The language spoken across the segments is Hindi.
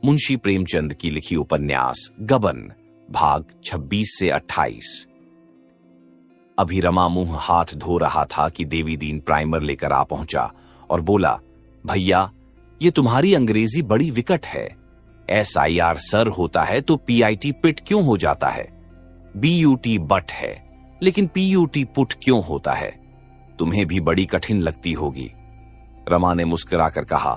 मुंशी प्रेमचंद की लिखी उपन्यास गबन भाग 26 से 28। अभी रमा मुंह हाथ धो रहा था कि देवी दीन प्राइमर लेकर आ पहुंचा और बोला, भैया ये तुम्हारी अंग्रेजी बड़ी विकट है। SIR सर होता है तो PIT पिट क्यों हो जाता है? BUT बट है लेकिन PUT पुट क्यों होता है? तुम्हें भी बड़ी कठिन लगती होगी। रमा ने मुस्कुराकर कहा,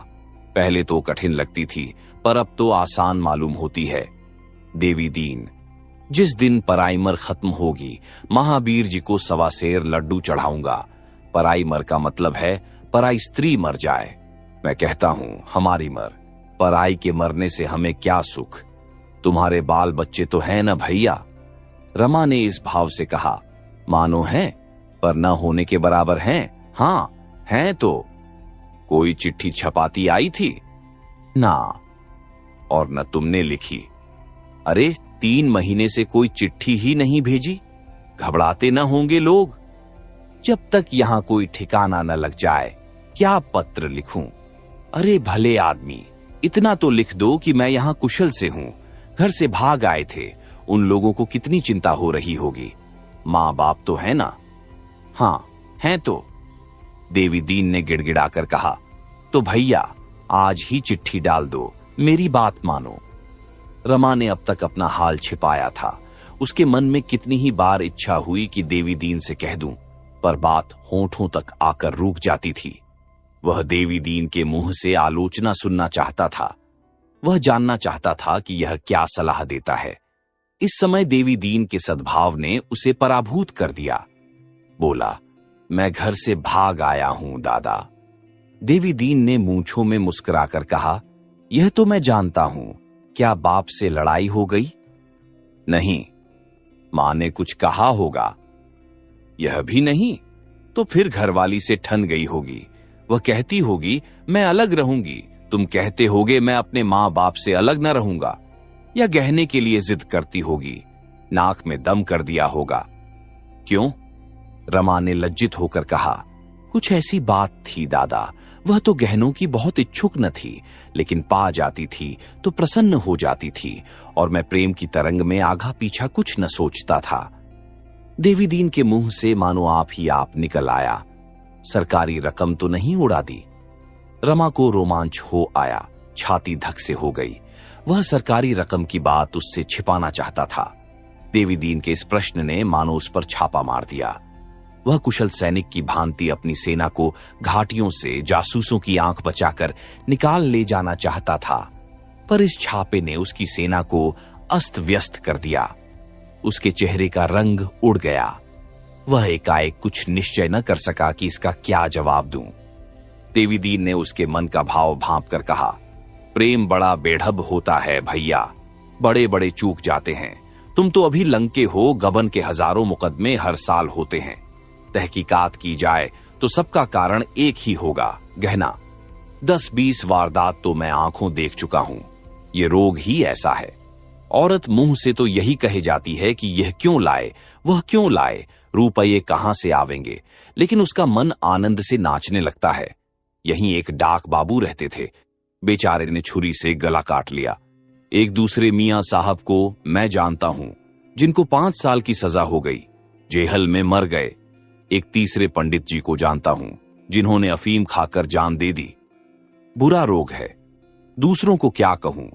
पहले तो कठिन लगती थी पर अब तो आसान मालूम होती है। देवी दीन, जिस दिन प्राइमर खत्म होगी महावीर जी को 1.25 सेर लड्डू चढ़ाऊंगा। प्राइमर का मतलब है पराई स्त्री मर जाए। मैं कहता हूं हमारी मर, पराई के मरने से हमें क्या सुख? तुम्हारे बाल बच्चे तो हैं ना भैया? रमा ने इस भाव से कहा, मानो हैं पर न होने के बराबर हैं। हाँ हैं तो। कोई चिट्ठी छपाती आई थी? ना, और न तुमने लिखी। अरे 3 महीने से कोई चिट्ठी ही नहीं भेजी। घबराते न होंगे लोग? जब तक यहां कोई ठिकाना न लग जाए क्या पत्र लिखूं? अरे भले आदमी, इतना तो लिख दो कि मैं यहां कुशल से हूं, घर से भाग आए थे। उन लोगों को कितनी चिंता हो रही होगी। मां बाप तो है ना? हाँ हैं तो। देवी दीन ने गिड़गिड़ाकर कहा, तो भैया आज ही चिट्ठी डाल दो, मेरी बात मानो। रमा ने अब तक अपना हाल छिपाया था। उसके मन में कितनी ही बार इच्छा हुई कि देवी दीन से कह दूं, पर बात होठों तक आकर रुक जाती थी। वह देवी दीन के मुंह से आलोचना सुनना चाहता था। वह जानना चाहता था कि यह क्या सलाह देता है। इस समय देवी दीन के सद्भाव ने उसे पराभूत कर दिया। बोला, मैं घर से भाग आया हूं दादा। देवी दीन ने मूंछों में मुस्कुराकर कहा, यह तो मैं जानता हूं। क्या बाप से लड़ाई हो गई? नहीं। मां ने कुछ कहा होगा? यह भी नहीं। तो फिर घरवाली से ठन गई होगी। वह कहती होगी मैं अलग रहूंगी, तुम कहते होगे मैं अपने मां बाप से अलग न रहूंगा। या गहने के लिए जिद करती होगी, नाक में दम कर दिया होगा। क्यों? रमा ने लज्जित होकर कहा, कुछ ऐसी बात थी दादा। वह तो गहनों की बहुत इच्छुक न थी, लेकिन पा जाती थी तो प्रसन्न हो जाती थी, और मैं प्रेम की तरंग में आगा पीछा कुछ न सोचता था। देवी दीन के मुंह से मानो आप ही आप निकल आया, सरकारी रकम तो नहीं उड़ा दी? रमा को रोमांच हो आया, छाती धक से हो गई। वह सरकारी रकम की बात उससे छिपाना चाहता था। देवी दीन के इस प्रश्न ने मानो उस पर छापा मार दिया। वह कुशल सैनिक की भांति अपनी सेना को घाटियों से जासूसों की आंख बचाकर निकाल ले जाना चाहता था, पर इस छापे ने उसकी सेना को अस्त व्यस्त कर दिया। उसके चेहरे का रंग उड़ गया। वह एकाएक कुछ निश्चय न कर सका कि इसका क्या जवाब दूं। देवी दीन ने उसके मन का भाव भांप कर कहा, प्रेम बड़ा बेढब होता है भैया, बड़े बड़े चूक जाते हैं। तुम तो अभी लंके हो, गबन के हजारों मुकदमे हर साल होते हैं। तहकीकात की जाए तो सबका कारण एक ही होगा, गहना। 10-20 वारदात तो मैं आंखों देख चुका हूं। ये रोग ही ऐसा है। औरत मुंह से तो यही कहे जाती है कि यह क्यों लाए, वह क्यों लाए, रुपये कहां से आवेंगे, लेकिन उसका मन आनंद से नाचने लगता है। यहीं एक डाक बाबू रहते थे, बेचारे ने छुरी से गला काट लिया। एक दूसरे मियां साहब को मैं जानता हूं, जिनको 5 साल की सजा हो गई, जेहल में मर गए। एक तीसरे पंडित जी को जानता हूं, जिन्होंने अफीम खाकर जान दे दी। बुरा रोग है, दूसरों को क्या कहूं,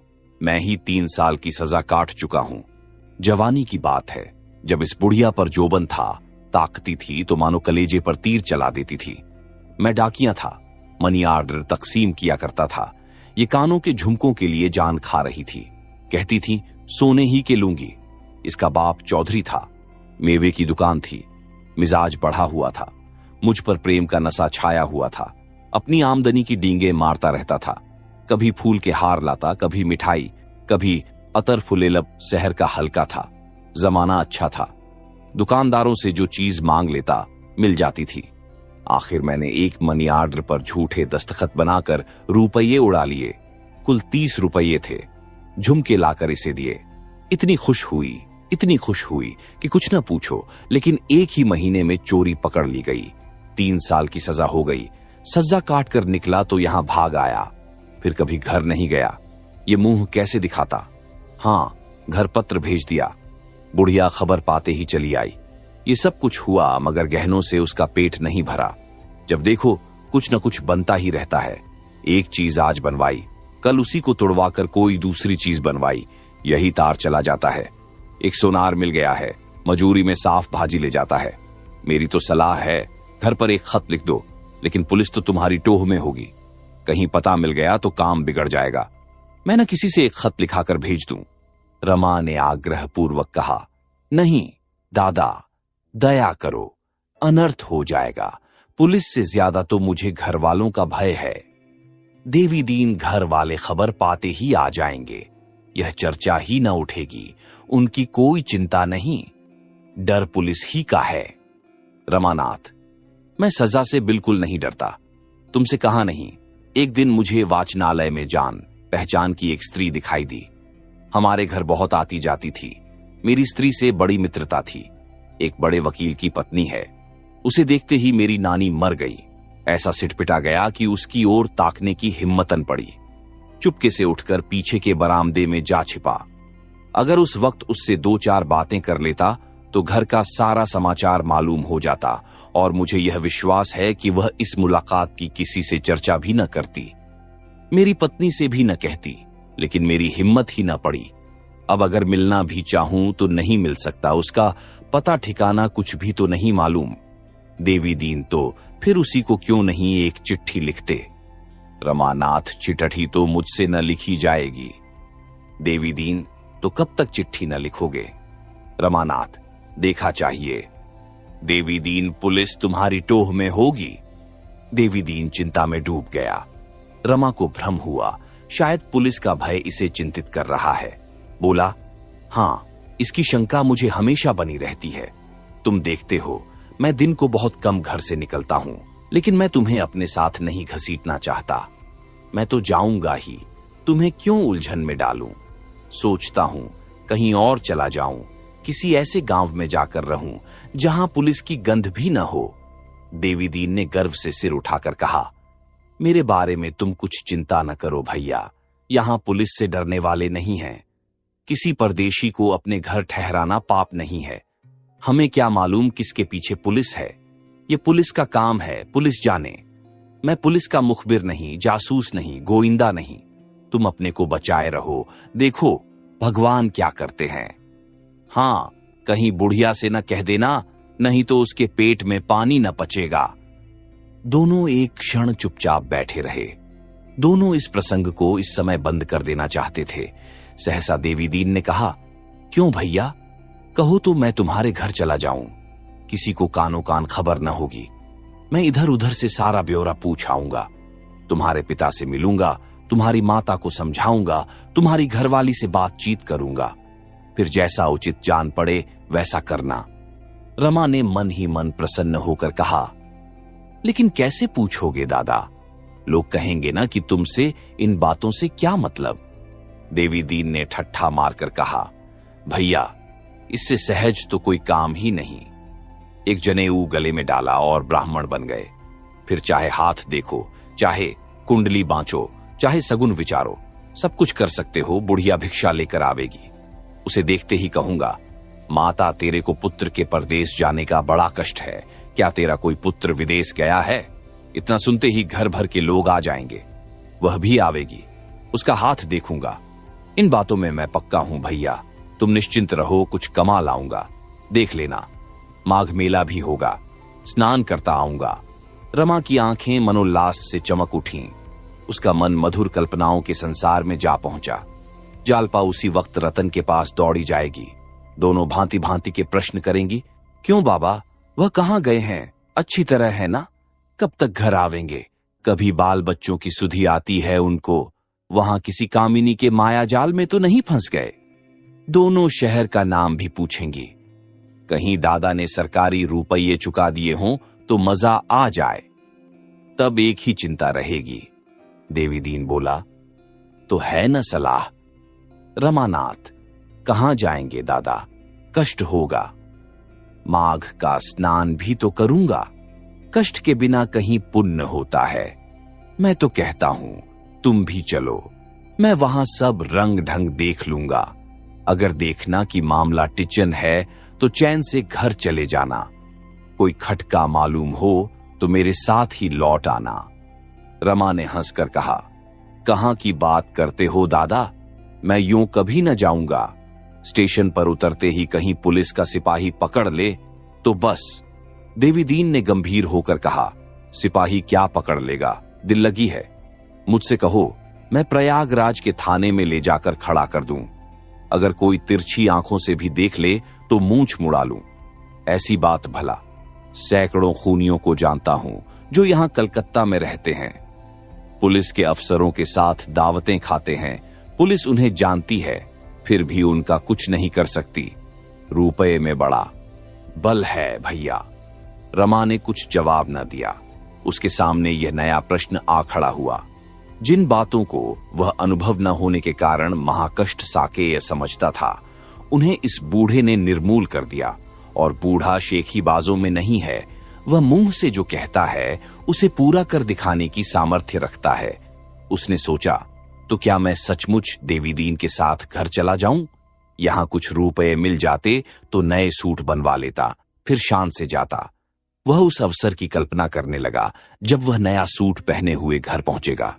मैं ही 3 साल की सजा काट चुका हूं। जवानी की बात है, जब इस बुढ़िया पर जोबन था, ताकती थी तो मानो कलेजे पर तीर चला देती थी। मैं डाकिया था, मनी ऑर्डर तकसीम किया करता था। ये कानों के झुमकों के लिए जान खा रही थी, कहती थी सोने ही के लूंगी। इसका बाप चौधरी था, मेवे की दुकान थी, मिजाज बढ़ा हुआ था। मुझ पर प्रेम का नशा छाया हुआ था। अपनी आमदनी की डींगे मारता रहता था। कभी फूल के हार लाता, कभी मिठाई, कभी अतर फुलेलब शहर का हल्का था। जमाना अच्छा था, दुकानदारों से जो चीज मांग लेता मिल जाती थी। आखिर मैंने एक मनी ऑर्डर पर झूठे दस्तखत बनाकर रुपये उड़ा लिए। कुल 30 रुपये थे। झुमके लाकर इसे दिए। इतनी खुश हुई कि कुछ न पूछो, लेकिन एक ही महीने में चोरी पकड़ ली गई। 3 साल की सजा हो गई। सजा काट कर निकला तो यहां भाग आया। फिर कभी घर नहीं गया। ये मुंह कैसे दिखाता? हाँ, घर पत्र भेज दिया। बुढ़िया खबर पाते ही चली आई। ये सब कुछ हुआ, मगर गहनों से उसका पेट नहीं भरा। जब देखो कुछ न कुछ बनता ही रहता है। एक चीज आज बनवाई, कल उसी को तोड़वाकर कोई दूसरी चीज बनवाई, यही तार चला जाता है। एक सोनार मिल गया है, मजूरी में साफ भाजी ले जाता है। मेरी तो सलाह है, घर पर एक खत लिख दो, लेकिन पुलिस तो तुम्हारी टोह में होगी। कहीं पता मिल गया तो काम बिगड़ जाएगा। मैं न किसी से एक खत लिखाकर भेज दूं। रमा ने आग्रह पूर्वक कहा। नहीं दादा, दया करो, अनर्थ हो जाएगा। पुलिस से ज्यादा तो मुझे घर वालों का भय है। देवी दीन घर वाले खबर पाते ही आ जाएंगे, यह चर्चा ही न उठेगी। उनकी कोई चिंता नहीं, डर पुलिस ही का है। रमानाथ, मैं सजा से बिल्कुल नहीं डरता। तुमसे कहा नहीं, एक दिन मुझे वाचनालय में जान पहचान की एक स्त्री दिखाई दी। हमारे घर बहुत आती जाती थी। मेरी स्त्री से बड़ी मित्रता थी। एक बड़े वकील की पत्नी है। उसे देखते ही मेरी नानी मर गई। ऐसा सिटपिटा गया कि उसकी ओर ताकने की हिम्मतन पड़ी। चुपके से उठकर पीछे के बरामदे में जा छिपा। अगर उस वक्त उससे 2-4 बातें कर लेता तो घर का सारा समाचार मालूम हो जाता, और मुझे यह विश्वास है कि वह इस मुलाकात की किसी से चर्चा भी न करती, मेरी पत्नी से भी न कहती। लेकिन मेरी हिम्मत ही न पड़ी। अब अगर मिलना भी चाहूं तो नहीं मिल सकता। उसका पता ठिकाना कुछ भी तो नहीं मालूम। देवी दीन तो फिर उसी को क्यों नहीं एक चिट्ठी लिखते। रमानाथ, चिट्ठी तो मुझसे न लिखी जाएगी। देवी दीन, तो कब तक चिट्ठी न लिखोगे? रमानाथ, देखा चाहिए। देवी दीन, पुलिस तुम्हारी टोह में होगी। देवी दीन चिंता में डूब गया। रमा को भ्रम हुआ, शायद पुलिस का भय इसे चिंतित कर रहा है। बोला, हां, इसकी शंका मुझे हमेशा बनी रहती है। तुम देखते हो, मैं दिन को बहुत कम घर से निकलता हूं, लेकिन मैं तुम्हें अपने साथ नहीं घसीटना चाहता। मैं तो जाऊंगा ही, तुम्हें क्यों उलझन में डालूं? सोचता हूं कहीं और चला जाऊं, किसी ऐसे गांव में जाकर रहूं जहां पुलिस की गंध भी न हो। देवी दीन ने गर्व से सिर उठाकर कहा, मेरे बारे में तुम कुछ चिंता न करो भैया। यहां पुलिस से डरने वाले नहीं हैं। किसी परदेशी को अपने घर ठहराना पाप नहीं है। हमें क्या मालूम किसके पीछे पुलिस है। ये पुलिस का काम है, पुलिस जाने। मैं पुलिस का मुखबिर नहीं, जासूस नहीं, गोइंदा नहीं। तुम अपने को बचाए रहो। देखो भगवान क्या करते हैं। हां, कहीं बुढ़िया से न कह देना, नहीं तो उसके पेट में पानी न पचेगा। दोनों एक क्षण चुपचाप बैठे रहे। दोनों इस प्रसंग को इस समय बंद कर देना चाहते थे। सहसा देवी दीन ने कहा, क्यों भैया, कहो तो मैं तुम्हारे घर चला जाऊं। किसी को कानो कान खबर न होगी। मैं इधर उधर से सारा ब्यौरा पूछ आऊंगा। तुम्हारे पिता से मिलूंगा, तुम्हारी माता को समझाऊंगा, तुम्हारी घरवाली से बातचीत करूंगा। फिर जैसा उचित जान पड़े वैसा करना। रमा ने मन ही मन प्रसन्न होकर कहा, लेकिन कैसे पूछोगे दादा? लोग कहेंगे ना कि तुमसे इन बातों से क्या मतलब। देवी दीन ने ठट्ठा मारकर कहा, भैया, इससे सहज तो कोई काम ही नहीं। एक जनेऊ गले में डाला और ब्राह्मण बन गए। फिर चाहे हाथ देखो, चाहे कुंडली बांचो, चाहे सगुन विचारो, सब कुछ कर सकते हो। बुढ़िया भिक्षा लेकर आवेगी। उसे देखते ही कहूंगा, माता, तेरे को पुत्र के परदेश जाने का बड़ा कष्ट है। क्या तेरा कोई पुत्र विदेश गया है? इतना सुनते ही घर भर के लोग आ जाएंगे। वह भी आवेगी, उसका हाथ देखूंगा। इन बातों में मैं पक्का हूं भैया। तुम निश्चिंत रहो, कुछ कमा लाऊंगा। देख लेना, माघ मेला भी होगा, स्नान करता आऊंगा। रमा की आंखें मनोल्लास से चमक उठीं। उसका मन मधुर कल्पनाओं के संसार में जा पहुंचा। जालपा उसी वक्त रतन के पास दौड़ी जाएगी। दोनों भांति भांति के प्रश्न करेंगी। क्यों बाबा, वह कहां गए हैं? अच्छी तरह है ना? कब तक घर आवेंगे? कभी बाल बच्चों की सुधि आती है उनको? वहां किसी कामिनी के माया जाल में तो नहीं फंस गए? दोनों शहर का नाम भी पूछेंगी। कहीं दादा ने सरकारी रुपये चुका दिए हों तो मजा आ जाए। तब एक ही चिंता रहेगी। देवी दीन बोला, तो है न सलाह? रमानाथ, कहां जाएंगे दादा? कष्ट होगा। माघ का स्नान भी तो करूंगा। कष्ट के बिना कहीं पुण्य होता है। मैं तो कहता हूं तुम भी चलो। मैं वहां सब रंग ढंग देख लूंगा। अगर देखना कि मामला टिचन है तो चैन से घर चले जाना। कोई खटका मालूम हो तो मेरे साथ ही लौट आना। रमा ने हंसकर कहा, कहां की बात करते हो दादा, मैं यूं कभी न जाऊंगा। स्टेशन पर उतरते ही कहीं पुलिस का सिपाही पकड़ ले तो बस। देवीदीन ने गंभीर होकर कहा, सिपाही क्या पकड़ लेगा, दिल लगी है। मुझसे कहो, मैं प्रयागराज के थाने में ले जाकर खड़ा कर दूं। अगर कोई तिरछी आंखों से भी देख ले तो मूंछ मुड़ा लूं। ऐसी बात भला, सैकड़ों खूनियों को जानता हूं जो यहां कलकत्ता में रहते हैं। पुलिस के अफसरों के साथ दावतें खाते हैं। पुलिस उन्हें जानती है, फिर भी उनका कुछ नहीं कर सकती। रुपए में बड़ा बल है भैया। रमा ने कुछ जवाब न दिया। उसके सामने यह नया प्रश्न आ खड़ा हुआ। जिन बातों को वह अनुभव न होने के कारण महाकष्ट साकेय समझता था, उन्हें इस बूढ़े ने निर्मूल कर दिया। और बूढ़ा शेखीबाजों में नहीं है, वह मुंह से जो कहता है उसे पूरा कर दिखाने की सामर्थ्य रखता है। उसने सोचा, तो क्या मैं सचमुच देवीदीन के साथ घर चला जाऊं? यहां कुछ रुपए मिल जाते तो नए सूट बनवा लेता, फिर शान से जाता। वह उस अवसर की कल्पना करने लगा जब वह नया सूट पहने हुए घर पहुंचेगा।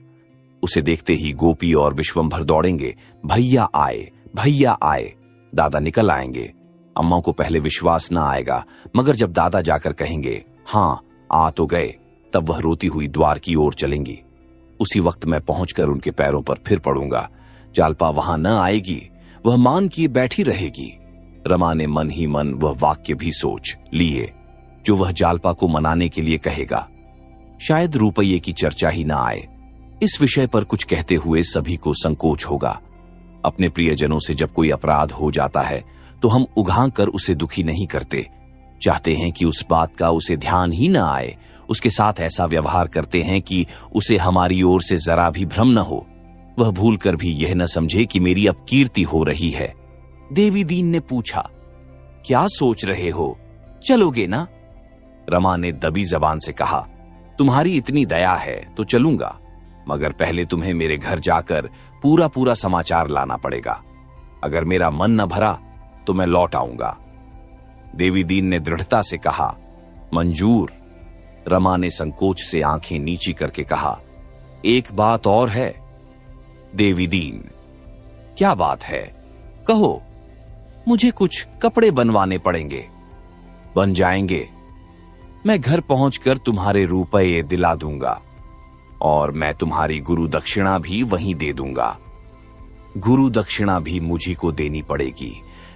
उसे देखते ही गोपी और विश्वंभर दौड़ेंगे, भैया आए, भैया आए। दादा निकल आएंगे। अम्मा को पहले विश्वास न आएगा, मगर जब दादा जाकर कहेंगे, हां आ तो गए, तब वह रोती हुई द्वार की ओर चलेंगी। उसी वक्त मैं पहुंचकर उनके पैरों पर फिर पड़ूंगा। जालपा वहां न आएगी, वह मान किए बैठी रहेगी। रमा ने मन ही मन वह वाक्य भी सोच लिए जो वह जालपा को मनाने के लिए कहेगा। शायद रुपये की चर्चा ही ना आए। इस विषय पर कुछ कहते हुए सभी को संकोच होगा। अपने प्रियजनों से जब कोई अपराध हो जाता है तो हम उघां कर उसे दुखी नहीं करते। चाहते हैं कि उस बात का उसे ध्यान ही न आए। उसके साथ ऐसा व्यवहार करते हैं कि उसे हमारी ओर से जरा भी भ्रम न हो। वह भूलकर भी यह न समझे कि मेरी अपकीर्ति हो रही है। देवीदीन ने पूछा, क्या सोच रहे हो, चलोगे ना? रमा ने दबी जबान से कहा, तुम्हारी इतनी दया है तो चलूंगा, मगर पहले तुम्हें मेरे घर जाकर पूरा पूरा समाचार लाना पड़ेगा। अगर मेरा मन न भरा तो मैं लौट आऊंगा। देवीदीन ने दृढ़ता से कहा, मंजूर। रमा ने संकोच से आंखें नीची करके कहा, एक बात और है। देवीदीन, क्या बात है, कहो। मुझे कुछ कपड़े बनवाने पड़ेंगे। बन जाएंगे। मैं घर पहुंचकर तुम्हारे रुपये दिला दूंगा और मैं तुम्हारी गुरु दक्षिणा भी वहीं दे दूंगा। गुरु दक्षिणा भी मुझी को देनी पड़ेगी।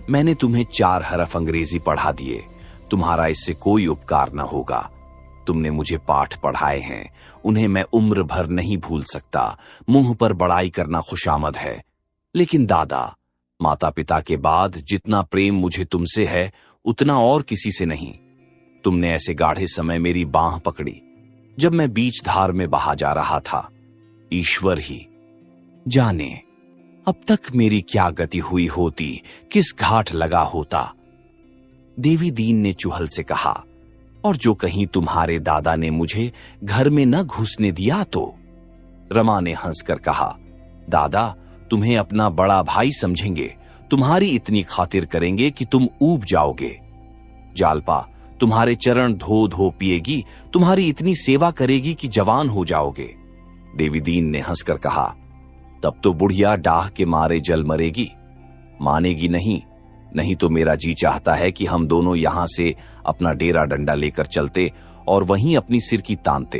मैंने तुम्हें 4 हरफ अंग्रेजी पढ़ा दिए। तुम्हारा इससे कोई उपकार न होगा। तुमने मुझे पाठ पढ़ाए हैं, उन्हें मैं उम्र भर नहीं भूल सकता। मुंह पर बड़ाई करना खुशामद है, लेकिन दादा, माता पिता के बाद जितना प्रेम मुझे तुमसे है उतना और किसी से नहीं। तुमने ऐसे गाढ़े समय मेरी बांह पकड़ी जब मैं बीच धार में बहा जा रहा था। ईश्वर ही जाने अब तक मेरी क्या गति हुई होती, किस घाट लगा होता। देवीदीन ने चुहल से कहा, और जो कहीं तुम्हारे दादा ने मुझे घर में न घुसने दिया तो? रमा ने हंसकर कहा, दादा तुम्हें अपना बड़ा भाई समझेंगे, तुम्हारी इतनी खातिर करेंगे कि तुम ऊब जाओगे। जालपा तुम्हारे चरण धो धो पिएगी, तुम्हारी इतनी सेवा करेगी कि जवान हो जाओगे। देवीदीन ने हंसकर कहा, तब तो बुढ़िया डाह के मारे जल मरेगी। मानेगी नहीं, नहीं तो मेरा जी चाहता है कि हम दोनों यहां से अपना डेरा डंडा लेकर चलते और वहीं अपनी सिर की तानते।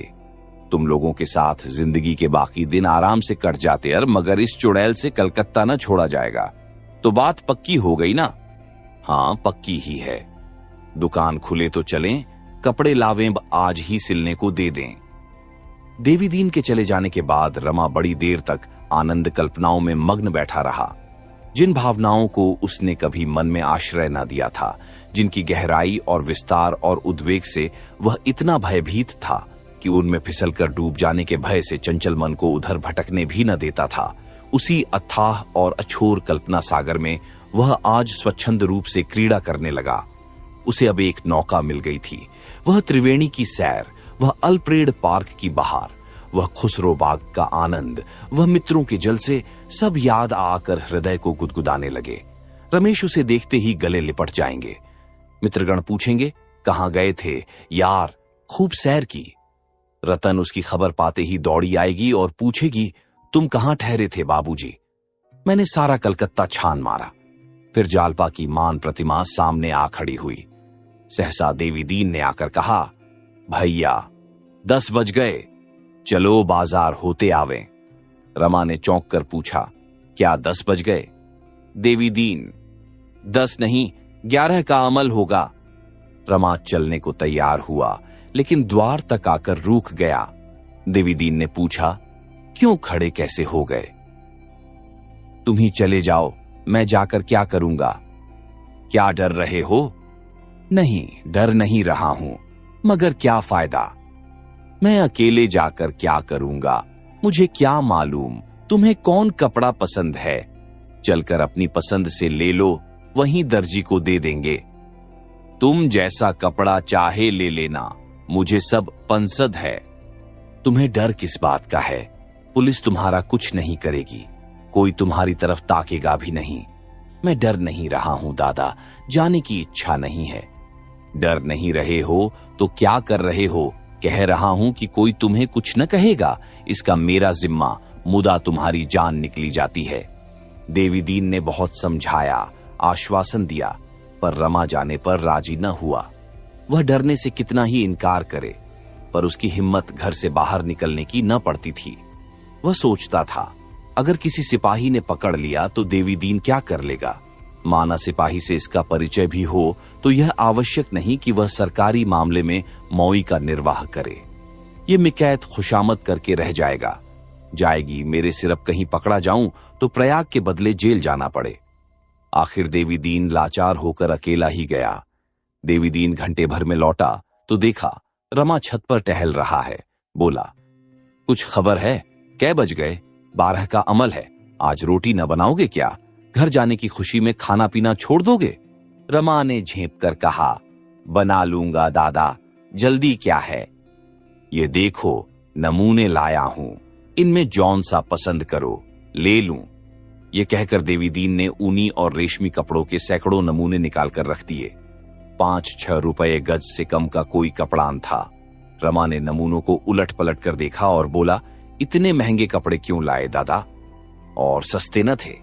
तुम लोगों के साथ जिंदगी के बाकी दिन आराम से कट जाते, मगर इस चुड़ैल से कलकत्ता न छोड़ा जाएगा। तो बात पक्की हो गई ना? हां, पक्की ही है। दुकान खुले तो चलें, कपड़े लावें आज ही सिलने को दे दें। देवीदीन के चले जाने के बाद रमा बड़ी देर तक आनंद कल्पनाओं में मग्न बैठा रहा। जिन भावनाओं को उसने कभी मन में आश्रय न दिया था, जिनकी गहराई और विस्तार और उद्वेग से वह इतना भयभीत था कि उनमें फिसलकर डूब जाने के भय से चंचल मन को उधर भटकने भी न देता था, उसी अथाह और अछोर कल्पना सागर में वह आज स्वच्छंद रूप से क्रीड़ा करने लगा। उसे अब एक नौका मिल गई थी। वह त्रिवेणी की सैर, वह अल्फ्रेड पार्क की बहार, वह खुसरो बाग का आनंद, वह मित्रों के जलसे, सब याद आकर हृदय को गुदगुदाने लगे। रमेश उसे देखते ही गले लिपट जाएंगे। मित्रगण पूछेंगे, कहां गए थे यार, खूब सैर की। रतन उसकी खबर पाते ही दौड़ी आएगी और पूछेगी, तुम कहां ठहरे थे बाबूजी? मैंने सारा कलकत्ता छान मारा। फिर जालपा की मान प्रतिमा सामने आ खड़ी हुई। सहसा देवी दीन ने आकर कहा, भैया 10 बज गए, चलो बाजार होते आवे। रमा ने चौंक कर पूछा, क्या 10 बज गए? देवी दीन, 10 नहीं 11 का अमल होगा। रमा चलने को तैयार हुआ, लेकिन द्वार तक आकर रुक गया। देवी दीन ने पूछा, क्यों खड़े कैसे हो गए? तुम ही चले जाओ, मैं जाकर क्या करूंगा? क्या डर रहे हो? नहीं, डर नहीं रहा हूं, मगर क्या फायदा? मैं अकेले जाकर क्या करूंगा? मुझे क्या मालूम तुम्हें कौन कपड़ा पसंद है? चलकर अपनी पसंद से ले लो, वहीं दर्जी को दे देंगे। तुम जैसा कपड़ा चाहे ले लेना, मुझे सब पंसद है। तुम्हें डर किस बात का है? पुलिस तुम्हारा कुछ नहीं करेगी, कोई तुम्हारी तरफ ताकेगा भी नहीं। मैं डर नहीं रहा हूं दादा, जाने की इच्छा नहीं है। डर नहीं रहे हो तो क्या कर रहे हो? कह रहा हूं कि कोई तुम्हें कुछ न कहेगा, इसका मेरा जिम्मा, मुदा तुम्हारी जान निकली जाती है। देवी दीन ने बहुत समझाया, आश्वासन दिया, पर रमा जाने पर राजी न हुआ। वह डरने से कितना ही इनकार करे, पर उसकी हिम्मत घर से बाहर निकलने की न पड़ती थी। वह सोचता था, अगर किसी सिपाही ने पकड़ लिया तो देवी दीन क्या कर लेगा? माना सिपाही से इसका परिचय भी हो तो यह आवश्यक नहीं कि वह सरकारी मामले में मौई का निर्वाह करे। ये मिकैत खुशामद करके रह जाएगी। मेरे सिर अब कहीं पकड़ा जाऊं तो प्रयाग के बदले जेल जाना पड़े। आखिर देवी दीन लाचार होकर अकेला ही गया। देवी दीन घंटे भर में लौटा तो देखा रमा छत पर टहल रहा है। बोला, कुछ खबर है? कै बज गए? 12 का अमल है, आज रोटी न बनाओगे क्या? घर जाने की खुशी में खाना पीना छोड़ दोगे? रमा ने झेप कर कहा, बना लूंगा दादा, जल्दी क्या है? ये देखो नमूने लाया हूं, इनमें जौन सा पसंद करो ले लूं। ये कहकर देवी दीन ने ऊनी और रेशमी कपड़ों के सैकड़ों नमूने निकालकर रख दिए। 5-6 रुपए गज से कम का कोई कपड़ा न था। रमा ने नमूनों को उलट पलट कर देखा और बोला, इतने महंगे कपड़े क्यों लाए दादा? और सस्ते न थे?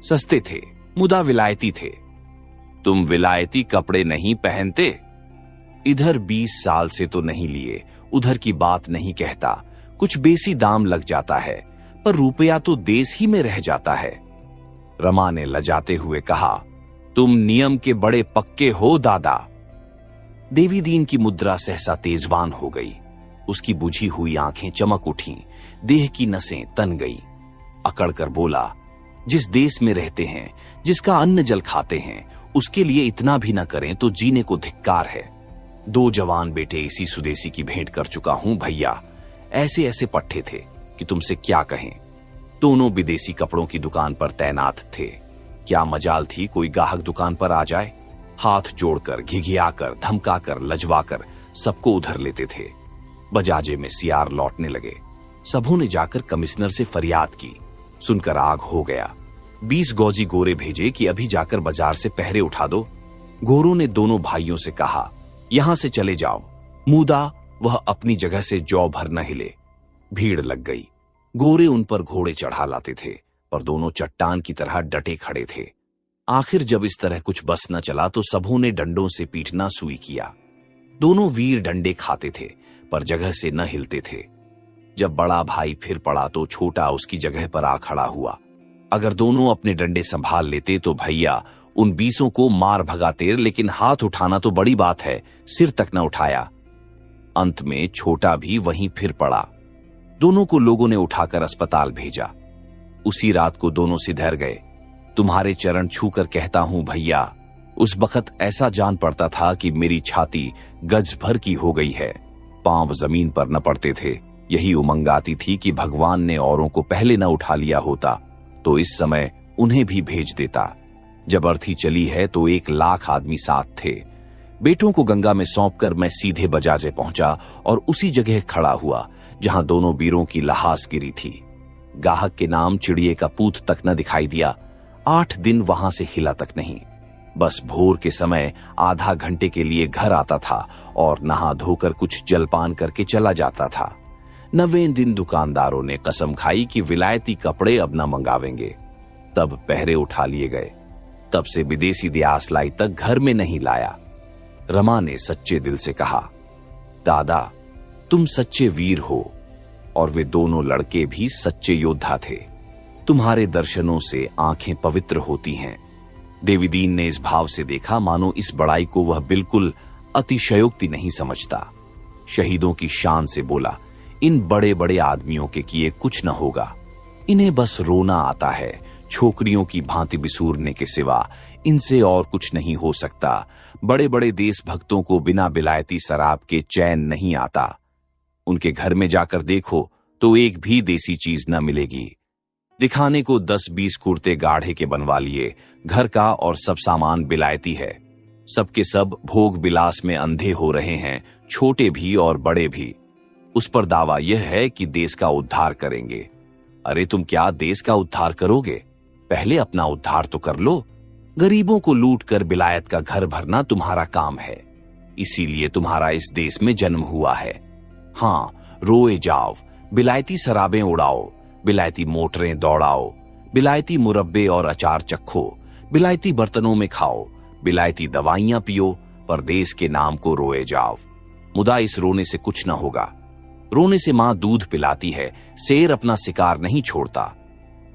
सस्ते थे, मुदा विलायती थे। तुम विलायती कपड़े नहीं पहनते? इधर 20 साल से तो नहीं लिए, उधर की बात नहीं कहता, कुछ बेसी दाम लग जाता है, पर रुपया तो देश ही में रह जाता है। रमा ने लजाते हुए कहा, तुम नियम के बड़े पक्के हो दादा। देवी दीन की मुद्रा सहसा तेजवान हो गई। उसकी बुझी हुई आंखें चमक उठीं, देह की नसें तन गई। अकड़ कर बोला, जिस देश में रहते हैं, जिसका अन्न जल खाते हैं, उसके लिए इतना भी न करें तो जीने को धिक्कार है। 2 जवान बेटे इसी सुदेशी की भेंट कर चुका हूं भैया। ऐसे ऐसे पट्टे थे कि तुमसे क्या कहें। दोनों विदेशी कपड़ों की दुकान पर तैनात थे। क्या मजाल थी कोई गाहक दुकान पर आ जाए। हाथ जोड़कर, घिघियाकर, धमकाकर, लजवाकर सबको उधर लेते थे। बजाजे में सियार लौटने लगे। सबों ने जाकर कमिश्नर से फरियाद की। सुनकर आग हो गया। 20 गौजी गोरे भेजे कि अभी जाकर बाजार से पहरे उठा दो। गोरों ने दोनों भाइयों से कहा, यहां से चले जाओ। मुदा वह अपनी जगह से जौ भर न हिले। भीड़ लग गई। गोरे उन पर घोड़े चढ़ा लाते थे, पर दोनों चट्टान की तरह डटे खड़े थे। आखिर जब इस तरह कुछ बस न चला तो सबों ने डंडों से पीटना सुई किया। दोनों वीर डंडे खाते थे, पर जगह से न हिलते थे। जब बड़ा भाई फिर पड़ा तो छोटा उसकी जगह पर आ खड़ा हुआ। अगर दोनों अपने डंडे संभाल लेते तो भैया उन 20 को मार भगाते, लेकिन हाथ उठाना तो बड़ी बात है, सिर तक न उठाया। अंत में छोटा भी वहीं फिर पड़ा। दोनों को लोगों ने उठाकर अस्पताल भेजा। उसी रात को दोनों सिधर गए। तुम्हारे चरण छूकर कहता हूं भैया, उस बखत ऐसा जान पड़ता था कि मेरी छाती गज भर की हो गई है। पांव जमीन पर न पड़ते थे। यही उमंग आती थी कि भगवान ने औरों को पहले न उठा लिया होता तो इस समय उन्हें भी भेज देता। जब अर्थी चली है तो 1 लाख आदमी साथ थे। बेटों को गंगा में सौंपकर मैं सीधे बजाजे पहुंचा और उसी जगह खड़ा हुआ जहां दोनों वीरों की लहास गिरी थी। गाहक के नाम चिड़िए का पूत तक न दिखाई दिया। 8 दिन वहां से हिला तक नहीं। बस भोर के समय आधा घंटे के लिए घर आता था और नहा धोकर कुछ जलपान करके चला जाता था। 9वें दिन दुकानदारों ने कसम खाई कि विलायती कपड़े अब न मंगावेंगे। तब पहरे उठा लिए गए। तब से विदेशी दियासलाई तक घर में नहीं लाया। रमा ने सच्चे दिल से कहा, दादा तुम सच्चे वीर हो। और वे दोनों लड़के भी सच्चे योद्धा थे। तुम्हारे दर्शनों से आंखें पवित्र होती हैं। देवीदीन ने इस भाव से देखा मानो इस बड़ाई को वह बिल्कुल अतिशयोक्ति नहीं समझता। शहीदों की शान से बोला, इन बड़े बड़े आदमियों के किए कुछ न होगा। इन्हें बस रोना आता है। छोकरियों की भांति बिसूरने के सिवा इनसे और कुछ नहीं हो सकता। बड़े बड़े देशभक्तों को बिना बिलायती शराब के चैन नहीं आता। उनके घर में जाकर देखो तो एक भी देसी चीज न मिलेगी। दिखाने को 10-20 कुर्ते गाढ़े के बनवा लिए। घर का और सब सामान बिलायती है। सबके सब भोग बिलास में अंधे हो रहे हैं, छोटे भी और बड़े भी। उस पर दावा यह है कि देश का उद्धार करेंगे। अरे तुम क्या देश का उद्धार करोगे? पहले अपना उद्धार तो कर लो। गरीबों को लूट कर बिलायत का घर भरना तुम्हारा काम है। इसीलिए तुम्हारा इस देश में जन्म हुआ है। हाँ, रोए जाओ, बिलायती शराबें उड़ाओ, बिलायती मोटरें दौड़ाओ, बिलायती मुरब्बे और अचार चखो, बिलायती बर्तनों में खाओ, बिलायती दवाइयां पियो, पर देश के नाम को रोए जाओ। मुदा इस रोने से कुछ न होगा। रोने से मां दूध पिलाती है, शेर अपना शिकार नहीं छोड़ता।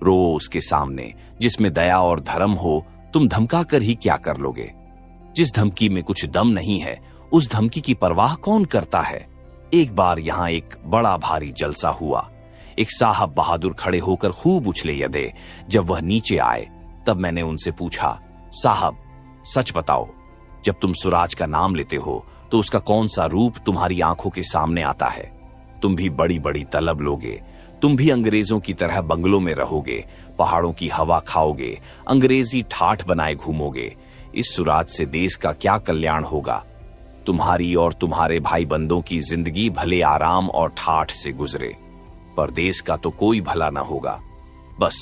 रो उसके सामने जिसमें दया और धर्म हो। तुम धमका कर ही क्या कर लोगे? जिस धमकी में कुछ दम नहीं है, उस धमकी की परवाह कौन करता है? एक बार यहां एक बड़ा भारी जलसा हुआ। एक साहब बहादुर खड़े होकर खूब उछले यदे। जब वह नीचे आए तब मैंने उनसे पूछा, साहब सच बताओ, जब तुम स्वराज का नाम लेते हो तो उसका कौन सा रूप तुम्हारी आंखों के सामने आता है? तुम भी बड़ी बड़ी तलब लोगे। तुम भी अंग्रेजों की तरह बंगलों में रहोगे, पहाड़ों की हवा खाओगे, अंग्रेजी ठाठ बनाए घूमोगे। इस सुराज से देश का क्या कल्याण होगा? तुम्हारी और तुम्हारे भाई बंदों की जिंदगी भले आराम और ठाठ से गुजरे, पर देश का तो कोई भला न होगा। बस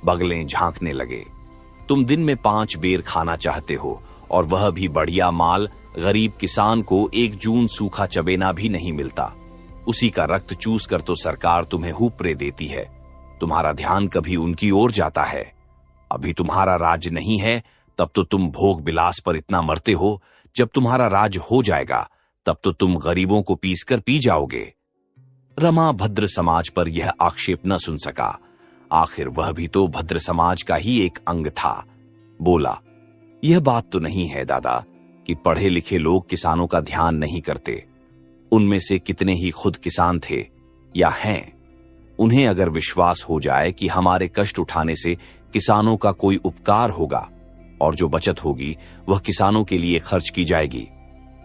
बगलें झांकने लगे। तुम दिन में 5 बेर खाना चाहते हो, और वह भी बढ़िया माल। गरीब किसान को 1 जून सूखा चबेना भी नहीं मिलता। उसी का रक्त चूस कर तो सरकार तुम्हें हुप्रे देती है। तुम्हारा ध्यान कभी उनकी ओर जाता है? अभी तुम्हारा राज नहीं है, तब तो तुम भोग बिलास पर इतना मरते हो। जब तुम्हारा राज हो जाएगा तब तो तुम गरीबों को पीसकर पी जाओगे। रमा भद्र समाज पर यह आक्षेप न सुन सका। आखिर वह भी तो भद्र समाज का ही एक अंग था। बोला, यह बात तो नहीं है दादा कि पढ़े लिखे लोग किसानों का ध्यान नहीं करते। उनमें से कितने ही खुद किसान थे या हैं। उन्हें अगर विश्वास हो जाए कि हमारे कष्ट उठाने से किसानों का कोई उपकार होगा और जो बचत होगी वह किसानों के लिए खर्च की जाएगी,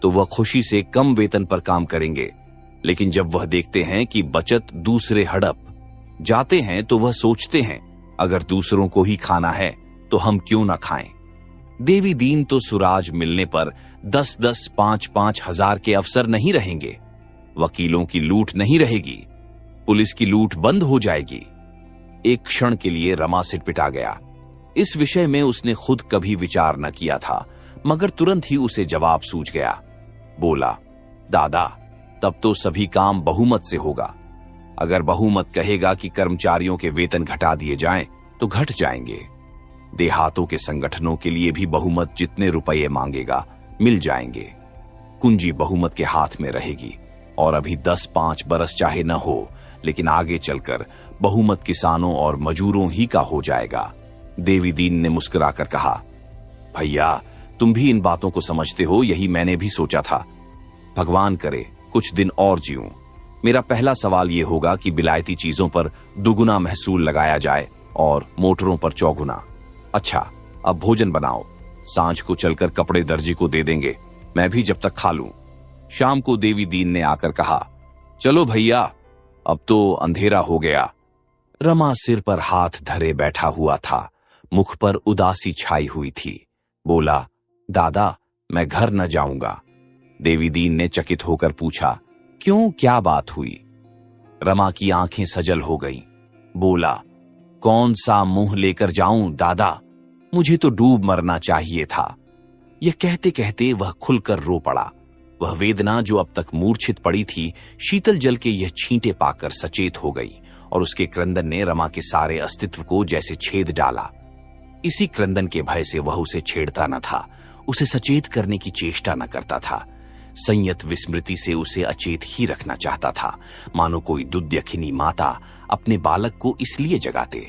तो वह खुशी से कम वेतन पर काम करेंगे। लेकिन जब वह देखते हैं कि बचत दूसरे हड़प जाते हैं तो वह सोचते हैं, अगर दूसरों को ही खाना है तो हम क्यों ना खाएं। देवी दीन तो सुराज मिलने पर 10-10, 5-5 हजार के अफसर नहीं रहेंगे। वकीलों की लूट नहीं रहेगी। पुलिस की लूट बंद हो जाएगी। एक क्षण के लिए रमा सिटपिटा गया। इस विषय में उसने खुद कभी विचार न किया था, मगर तुरंत ही उसे जवाब सूझ गया। बोला, दादा तब तो सभी काम बहुमत से होगा। अगर बहुमत कहेगा कि कर्मचारियों के वेतन घटा दिए जाएं, तो घट जाएंगे। देहातों के संगठनों के लिए भी बहुमत जितने रुपये मांगेगा मिल जाएंगे। कुंजी बहुमत के हाथ में रहेगी। और अभी 10-5 बरस चाहे न हो, लेकिन आगे चलकर बहुमत किसानों और मजूरों ही का हो जाएगा। देवी दीन ने मुस्कुराकर कहा, भैया तुम भी इन बातों को समझते हो, यही मैंने भी सोचा था। भगवान करे कुछ दिन और जीऊं। मेरा पहला सवाल यह होगा कि बिलायती चीजों पर दुगुना महसूल लगाया जाए और मोटरों पर चौगुना। अच्छा, अब भोजन बनाओ। सांझ को चलकर कपड़े दर्जी को दे देंगे, मैं भी जब तक खा लूं। शाम को देवी दीन ने आकर कहा, चलो भैया अब तो अंधेरा हो गया। रमा सिर पर हाथ धरे बैठा हुआ था। मुख पर उदासी छाई हुई थी। बोला, दादा मैं घर न जाऊंगा। देवी दीन ने चकित होकर पूछा, क्यों, क्या बात हुई? रमा की आंखें सजल हो गईं। बोला, कौन सा मुंह लेकर जाऊं दादा, मुझे तो डूब मरना चाहिए था। यह कहते कहते वह खुलकर रो पड़ा। वह वेदना जो अब तक मूर्छित पड़ी थी, शीतल जल के यह छींटे पाकर सचेत हो गई और उसके क्रंदन ने रमा के सारे अस्तित्व को जैसे छेद डाला। इसी क्रंदन के भय से वह उसे छेड़ता न था, उसे सचेत करने की चेष्टा न करता था। संयत विस्मृति से उसे अचेत ही रखना चाहता था, मानो कोई दुध्यखिनी माता अपने बालक को इसलिए जगाते,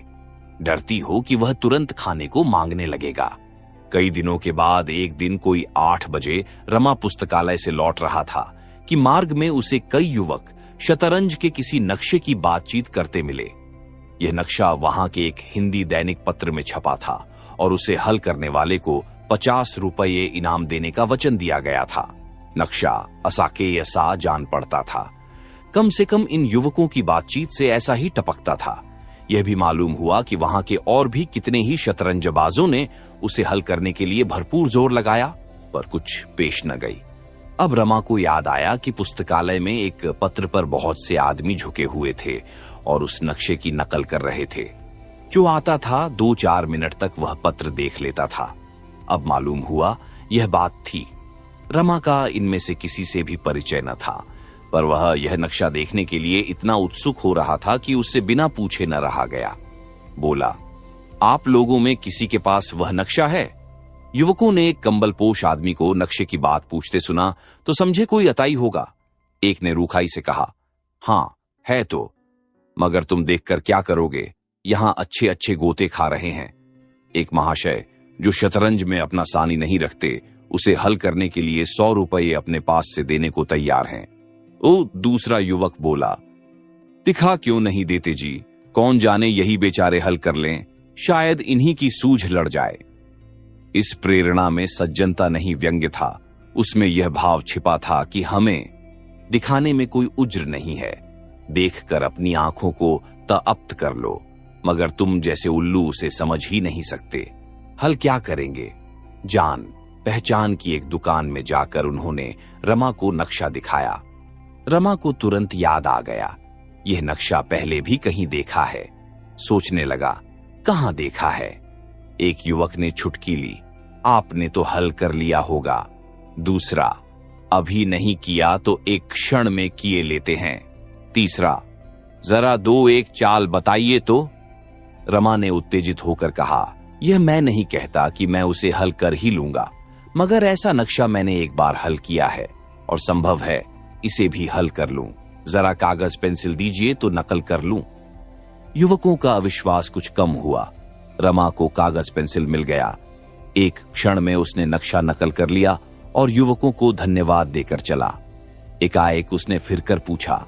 डरती हो कि वह तुरंत खाने को मांगने लगेगा। कई दिनों के बाद एक दिन कोई 8 बजे रमा पुस्तकालय से लौट रहा था कि मार्ग में उसे कई युवक शतरंज के किसी नक्शे की बातचीत करते मिले। यह नक्शा वहां के एक हिंदी दैनिक पत्र में छपा था और उसे हल करने वाले को 50 रुपये इनाम देने का वचन दिया गया था। नक्शा असाकेय सा जान पड़ता था। कम से कम इन युवकों की बातचीत से ऐसा ही टपकता था। यह भी मालूम हुआ कि वहां के और भी कितने ही शतरंजबाजों ने उसे हल करने के लिए भरपूर जोर लगाया, पर कुछ पेश न गई। अब रमा को याद आया कि पुस्तकालय में एक पत्र पर बहुत से आदमी झुके हुए थे और उस नक्शे की नकल कर रहे थे। जो आता था 2-4 मिनट तक वह पत्र देख लेता था। अब मालूम हुआ यह बात थी। रमा का इनमें से किसी से भी परिचय न था, पर वह यह नक्शा देखने के लिए इतना उत्सुक हो रहा था कि उससे बिना पूछे न रहा गया। बोला, आप लोगों में किसी के पास वह नक्शा है? युवकों ने एक कंबलपोश आदमी को नक्शे की बात पूछते सुना तो समझे कोई अताई होगा। एक ने रूखाई से कहा, हाँ है तो, मगर तुम देखकर क्या करोगे, यहां अच्छे अच्छे गोते खा रहे हैं। एक महाशय जो शतरंज में अपना सानी नहीं रखते, उसे हल करने के लिए 100 रुपये अपने पास से देने को तैयार हैं। ओ, दूसरा युवक बोला, दिखा क्यों नहीं देते जी, कौन जाने यही बेचारे हल कर लें, शायद इन्हीं की सूझ लड़ जाए। इस प्रेरणा में सज्जनता नहीं व्यंग्य था, उसमें यह भाव छिपा था कि हमें दिखाने में कोई उज्र नहीं है, देखकर अपनी आंखों को तअप्त कर लो, मगर तुम जैसे उल्लू उसे समझ ही नहीं सकते। हल क्या करेंगे? जान पहचान की एक दुकान में जाकर उन्होंने रमा को नक्शा दिखाया। रमा को तुरंत याद आ गया, यह नक्शा पहले भी कहीं देखा है। सोचने लगा, कहां देखा है? एक युवक ने छुटकी ली, आपने तो हल कर लिया होगा। दूसरा, अभी नहीं किया तो एक क्षण में किए लेते हैं। तीसरा, जरा 2-1 चाल बताइए तो। रमा ने उत्तेजित होकर कहा, यह मैं नहीं कहता कि मैं उसे हल कर ही लूंगा, मगर ऐसा नक्शा मैंने एक बार हल किया है और संभव है इसे भी हल कर लूं। जरा कागज पेंसिल दीजिए तो नकल कर लूं। युवकों का अविश्वास कुछ कम हुआ। रमा को कागज पेंसिल मिल गया। एक क्षण में उसने नक्शा नकल कर लिया और युवकों को धन्यवाद देकर चला। एकाएक उसने फिरकर पूछा,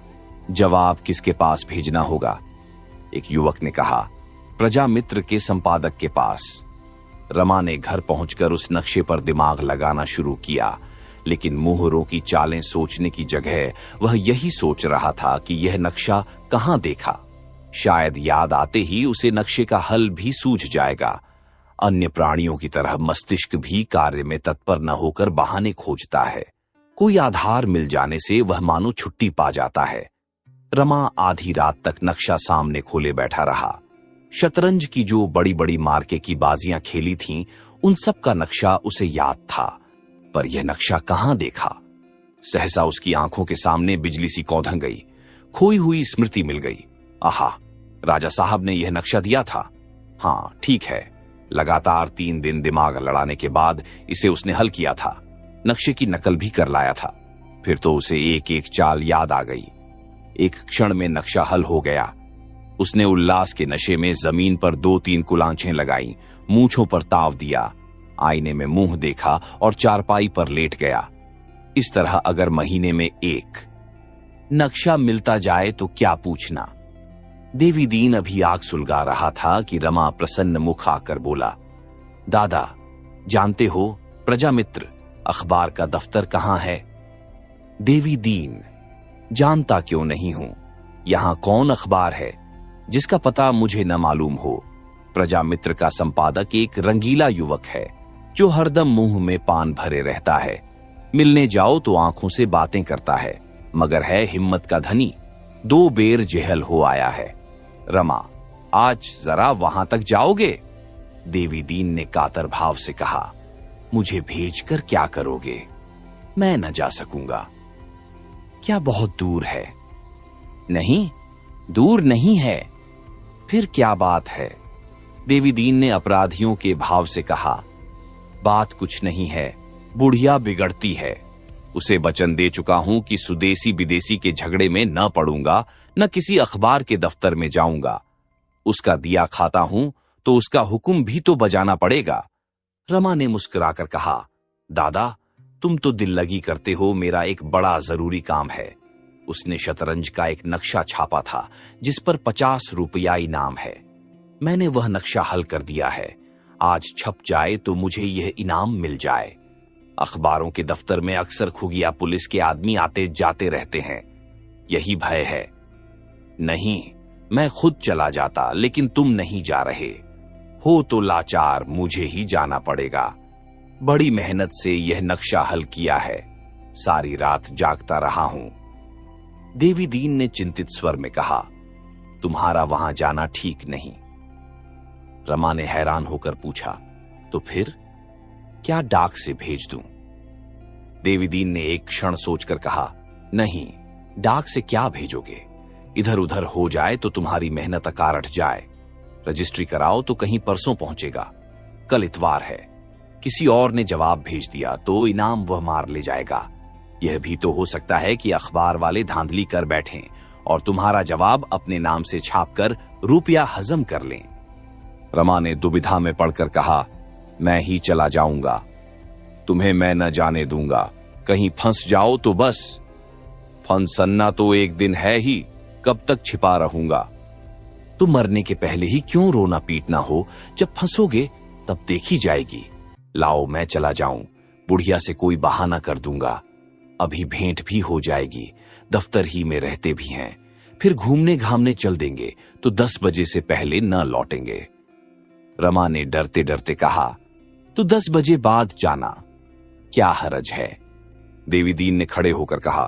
जवाब किसके पास भेजना होगा? एक युवक ने कहा, प्रजामित्र के संपादक के पास। रमा ने घर पहुंचकर उस नक्शे पर दिमाग लगाना शुरू किया, लेकिन मोहरों की चालें सोचने की जगह वह यही सोच रहा था कि यह नक्शा कहां देखा। शायद याद आते ही उसे नक्शे का हल भी सूझ जाएगा। अन्य प्राणियों की तरह मस्तिष्क भी कार्य में तत्पर न होकर बहाने खोजता है। कोई आधार मिल जाने से वह मानो छुट्टी पा जाता है। रमा आधी रात तक नक्शा सामने खोले बैठा रहा। शतरंज की जो बड़ी बड़ी मार्के की बाजियां खेली थीं, उन सब का नक्शा उसे याद था, पर यह नक्शा कहां देखा? सहसा उसकी आंखों के सामने बिजली सी कौंधं गई, खोई हुई स्मृति मिल गई। आहा, राजा साहब ने यह नक्शा दिया था। हाँ ठीक है, लगातार 3 दिन दिमाग लड़ाने के बाद इसे उसने हल किया था। नक्शे की नकल भी कर लाया था। फिर तो उसे एक एक चाल याद आ गई। एक क्षण में नक्शा हल हो गया। उसने उल्लास के नशे में जमीन पर 2-3 कुलांछें लगाई, मूंछों पर ताव दिया, आईने में मुंह देखा और चारपाई पर लेट गया। इस तरह अगर महीने में एक नक्शा मिलता जाए तो क्या पूछना। देवी दीन अभी आग सुलगा रहा था कि रमा प्रसन्न मुख आकर बोला, दादा जानते हो प्रजामित्र अखबार का दफ्तर कहां है? देवी दीन, जानता क्यों नहीं हूं, यहां कौन अखबार है जिसका पता मुझे न मालूम हो। प्रजामित्र का संपादक एक रंगीला युवक है, जो हरदम मुंह में पान भरे रहता है। मिलने जाओ तो आंखों से बातें करता है, मगर है हिम्मत का धनी, 2 बेर जेहल हो आया है। रमा, आज जरा वहां तक जाओगे? देवी दीन ने कातर भाव से कहा। मुझे भेजकर क्या करोगे? मैं न जा सकूंगा। क्या बहुत दूर है? नहीं, दूर नहीं है। फिर क्या बात है? देवी दीन ने अपराधियों के भाव से कहा। बात कुछ नहीं है, बुढ़िया बिगड़ती है। उसे वचन दे चुका हूं कि सुदेसी विदेशी के झगड़े में न पड़ूंगा, न किसी अखबार के दफ्तर में जाऊंगा। उसका दिया खाता हूं तो उसका हुक्म भी तो बजाना पड़ेगा। रमा ने मुस्कुराकर कहा, दादा, तुम तो दिल लगी करते हो, मेरा एक बड़ा जरूरी काम है। उसने शतरंज का एक नक्शा छापा था जिस पर 50 रुपया इनाम है। मैंने वह नक्शा हल कर दिया है। आज छप जाए तो मुझे यह इनाम मिल जाए। अखबारों के दफ्तर में अक्सर खुगिया पुलिस के आदमी आते जाते रहते हैं। यही भय है। नहीं, मैं खुद चला जाता, लेकिन तुम नहीं जा रहे हो तो लाचार मुझे ही जाना पड़ेगा। बड़ी मेहनत से यह नक्शा हल किया है। सारी रात जागता रहा हूं। देवी दीन ने चिंतित स्वर में कहा, तुम्हारा वहां जाना ठीक नहीं। रमा ने हैरान होकर पूछा, तो फिर क्या डाक से भेज दूं? देवी दीन ने एक क्षण सोचकर कहा, नहीं, डाक से क्या भेजोगे? इधर उधर हो जाए तो तुम्हारी मेहनत अकारठ जाए। रजिस्ट्री कराओ तो कहीं परसों पहुंचेगा। कल इतवार है। किसी और ने जवाब भेज दिया तो इनाम वह मार ले जाएगा। यह भी तो हो सकता है कि अखबार वाले धांधली कर बैठें और तुम्हारा जवाब अपने नाम से छापकर रुपया हजम कर लें। रमा ने दुविधा में पड़कर कहा, मैं ही चला जाऊंगा। तुम्हें मैं न जाने दूंगा। कहीं फंस जाओ तो बस। फंसन्ना तो एक दिन है ही, कब तक छिपा रहूंगा? तुम मरने के पहले ही क्यों रोना पीटना हो? जब फंसोगे तब देखी जाएगी। लाओ मैं चला जाऊं, बुढ़िया से कोई बहाना कर दूंगा। अभी भेंट भी हो जाएगी, दफ्तर ही में रहते भी हैं। फिर घूमने घामने चल देंगे तो 10 बजे से पहले न लौटेंगे। रमा ने डरते डरते कहा, तो 10 बजे बाद जाना, क्या हरज है? देवी दीन ने खड़े होकर कहा,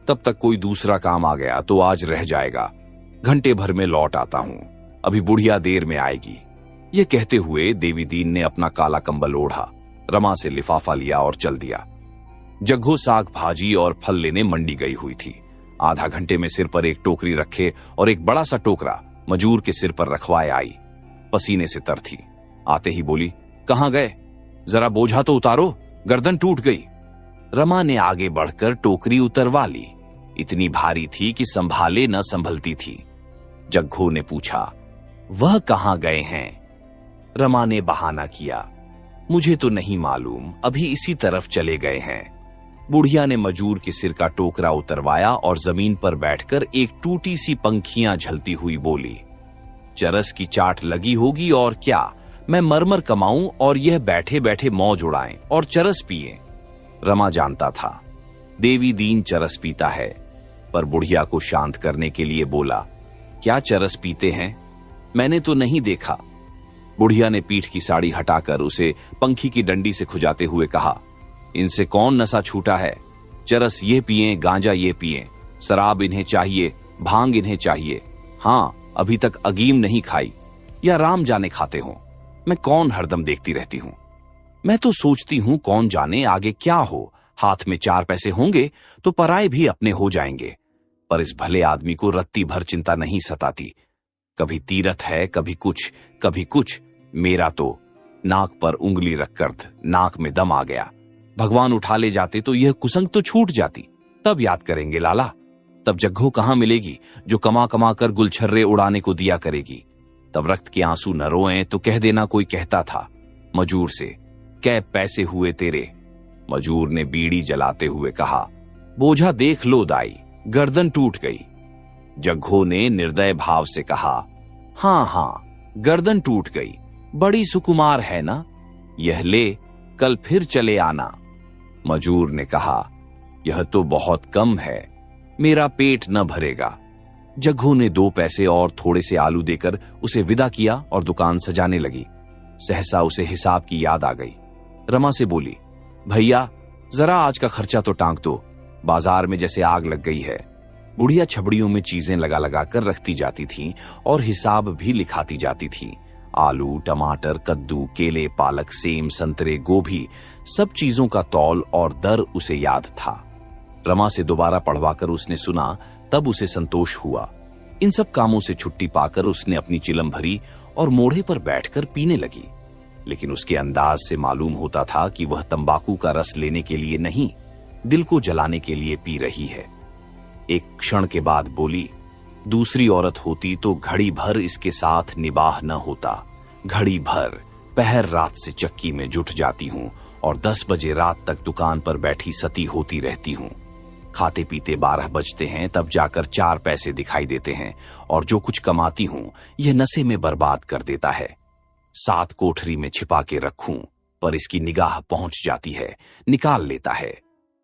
तब तक कोई दूसरा काम आ गया तो आज रह जाएगा। घंटे भर में लौट आता हूं। अभी बुढ़िया देर में आएगी। यह कहते हुए देवी दीन ने अपना काला कंबल ओढ़ा, रमा से लिफाफा लिया और चल दिया। जग्गो साग भाजी और फल लेने मंडी गई हुई थी। आधा घंटे में सिर पर एक टोकरी रखे और एक बड़ा सा टोकरा मजूर के सिर पर रखवाए आई। पसीने से तर थी। आते ही बोली, कहां गए? जरा बोझा तो उतारो, गर्दन टूट गई। रमा ने आगे बढ़कर टोकरी उतरवा ली। इतनी भारी थी कि संभाले न संभलती थी। जग्गो ने पूछा, वह कहां गए हैं? रमा ने बहाना किया, मुझे तो नहीं मालूम, अभी इसी तरफ चले गए हैं। बुढ़िया ने मजूर के सिर का टोकरा उतरवाया और जमीन पर बैठकर एक टूटी सी पंखियां झलती हुई बोली, चरस की चाट लगी होगी और क्या, मैं मरमर कमाऊं और यह बैठे बैठे मौज उड़ाएं और चरस पिए। रमा जानता था देवी दीन चरस पीता है, पर बुढ़िया को शांत करने के लिए बोला, क्या चरस पीते हैं? मैंने तो नहीं देखा। बुढ़िया ने पीठ की साड़ी हटाकर उसे पंखी की डंडी से खुजाते हुए कहा, इनसे कौन नशा छूटा है? चरस ये पिए, गांजा ये पिए, शराब इन्हें चाहिए, भांग इन्हें चाहिए। हाँ, अभी तक अगीम नहीं खाई, या राम जाने खाते हो। मैं कौन हरदम देखती रहती हूं। मैं तो सोचती हूं कौन जाने आगे क्या हो। हाथ में 4 पैसे होंगे तो पराए भी अपने हो जाएंगे। पर इस भले आदमी को रत्ती भर चिंता नहीं सताती। कभी तीरथ है, कभी कुछ। मेरा तो नाक पर उंगली रखकर नाक में दम आ गया। भगवान उठा ले जाते तो यह कुसंग तो छूट जाती। तब याद करेंगे लाला। तब जग्गो कहां मिलेगी जो कमा कमा कर गुलछर्रे उड़ाने को दिया करेगी। तब रक्त के आंसू न रोएं तो कह देना कोई कहता था मजूर से, कै पैसे हुए तेरे? मजूर ने बीड़ी जलाते हुए कहा, बोझा देख लो दाई, गर्दन टूट गई। जग्गो ने निर्दय भाव से कहा, हाँ, गर्दन टूट गई, बड़ी सुकुमार है ना, यह ले, कल फिर चले आना। मजूर ने कहा, यह तो बहुत कम है, मेरा पेट न भरेगा। जग्गो ने 2 पैसे और थोड़े से आलू देकर उसे विदा किया और दुकान सजाने लगी। सहसा उसे हिसाब की याद आ गई। रमा से बोली, भैया जरा आज का खर्चा तो टांग दो, बाजार में जैसे आग लग गई है। बुढ़िया छबड़ियों में चीजें लगा लगा कर रखती जाती थी और हिसाब भी लिखाती जाती थी। आलू, टमाटर, कद्दू, केले, पालक, सेम, संतरे, गोभी, सब चीजों का तौल और दर उसे याद था। रमा से दोबारा पढ़वाकर उसने सुना, तब उसे संतोष हुआ। इन सब कामों से छुट्टी पाकर उसने अपनी चिलम भरी और मोढ़े पर बैठकर पीने लगी। लेकिन उसके अंदाज से मालूम होता था कि वह तंबाकू का रस लेने के लिए नहीं, दिल को जलाने के लिए पी रही है। एक क्षण के बाद बोली, दूसरी औरत होती तो घड़ी भर इसके साथ निबाह न होता। घड़ी भर पहर रात से चक्की में जुट जाती हूं और 10 बजे रात तक दुकान पर बैठी सती होती रहती हूं। खाते पीते 12 बजते हैं, तब जाकर 4 पैसे दिखाई देते हैं और जो कुछ कमाती हूं यह नशे में बर्बाद कर देता है। 7 कोठरी में छिपा के रखूं, पर इसकी निगाह पहुंच जाती है, निकाल लेता है।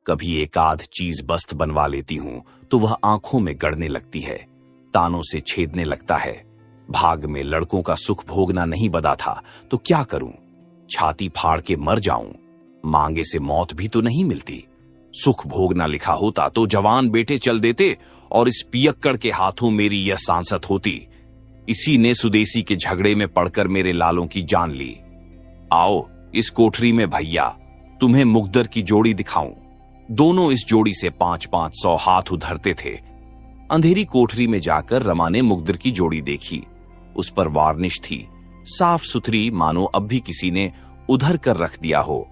कभी एक आध चीज बस्त बनवा लेती हूं तो वह आंखों में गड़ने लगती है, तानों से छेदने लगता है। भाग में लड़कों का सुख भोगना नहीं बदा था तो क्या करूं? छाती फाड़ के मर जाऊं? मांगे से मौत भी तो नहीं मिलती। सुख भोगना लिखा होता तो जवान बेटे चल देते और इस पियक्कड़ के हाथों मेरी यह सांसत होती। इसी ने सुदेसी के झगड़े में पड़कर मेरे लालों की जान ली। आओ इस कोठरी में भैया, तुम्हें मुकद्दर की जोड़ी दिखाऊं। दोनों इस जोड़ी से 500-500 हाथ उधरते थे। अंधेरी कोठरी में जाकर रमा ने मुकद्दर की जोड़ी देखी। उस पर वार्निश थी, साफ सुथरी, मानो अब भी किसी ने उधर कर रख दिया हो।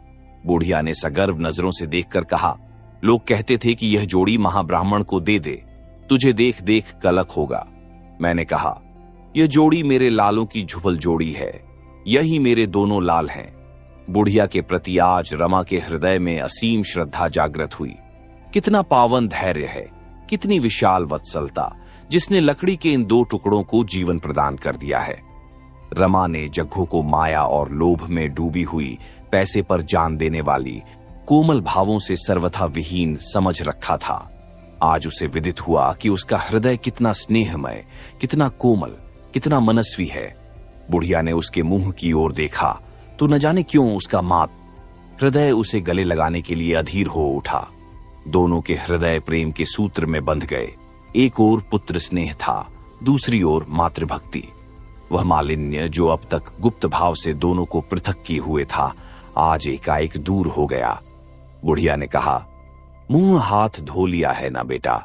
बुढ़िया ने सगर्व नजरों से देखकर कहा, लोग कहते थे कि यह जोड़ी महाब्राह्मण को दे दे, तुझे देख देख कलक होगा। मैंने कहा, यह जोड़ी मेरे लालों की झुबल जोड़ी है, यही मेरे दोनों लाल हैं। बुढ़िया के प्रति आज रमा के हृदय में असीम श्रद्धा जागृत हुई। कितना पावन धैर्य है, कितनी विशाल वत्सलता, जिसने लकड़ी के इन 2 टुकड़ों को जीवन प्रदान कर दिया है। रमा ने जग्गू को माया और लोभ में डूबी हुई, पैसे पर जान देने वाली, कोमल भावों से सर्वथा विहीन समझ रखा था। आज उसे विदित हुआ कि उसका हृदय कितना स्नेहमय, कितना कोमल, कितना मनस्वी है। बुढ़िया ने उसके मुंह की ओर देखा तो न जाने क्यों उसका मात हृदय उसे गले लगाने के लिए अधीर हो उठा। दोनों के हृदय प्रेम के सूत्र में बंध गए। एक ओर पुत्र स्नेह था, दूसरी ओर मातृभक्ति। वह मालिन्य जो अब तक गुप्त भाव से दोनों को पृथक किए हुए था, आज एकाएक दूर हो गया। बुढ़िया ने कहा, मुंह हाथ धो लिया है ना बेटा?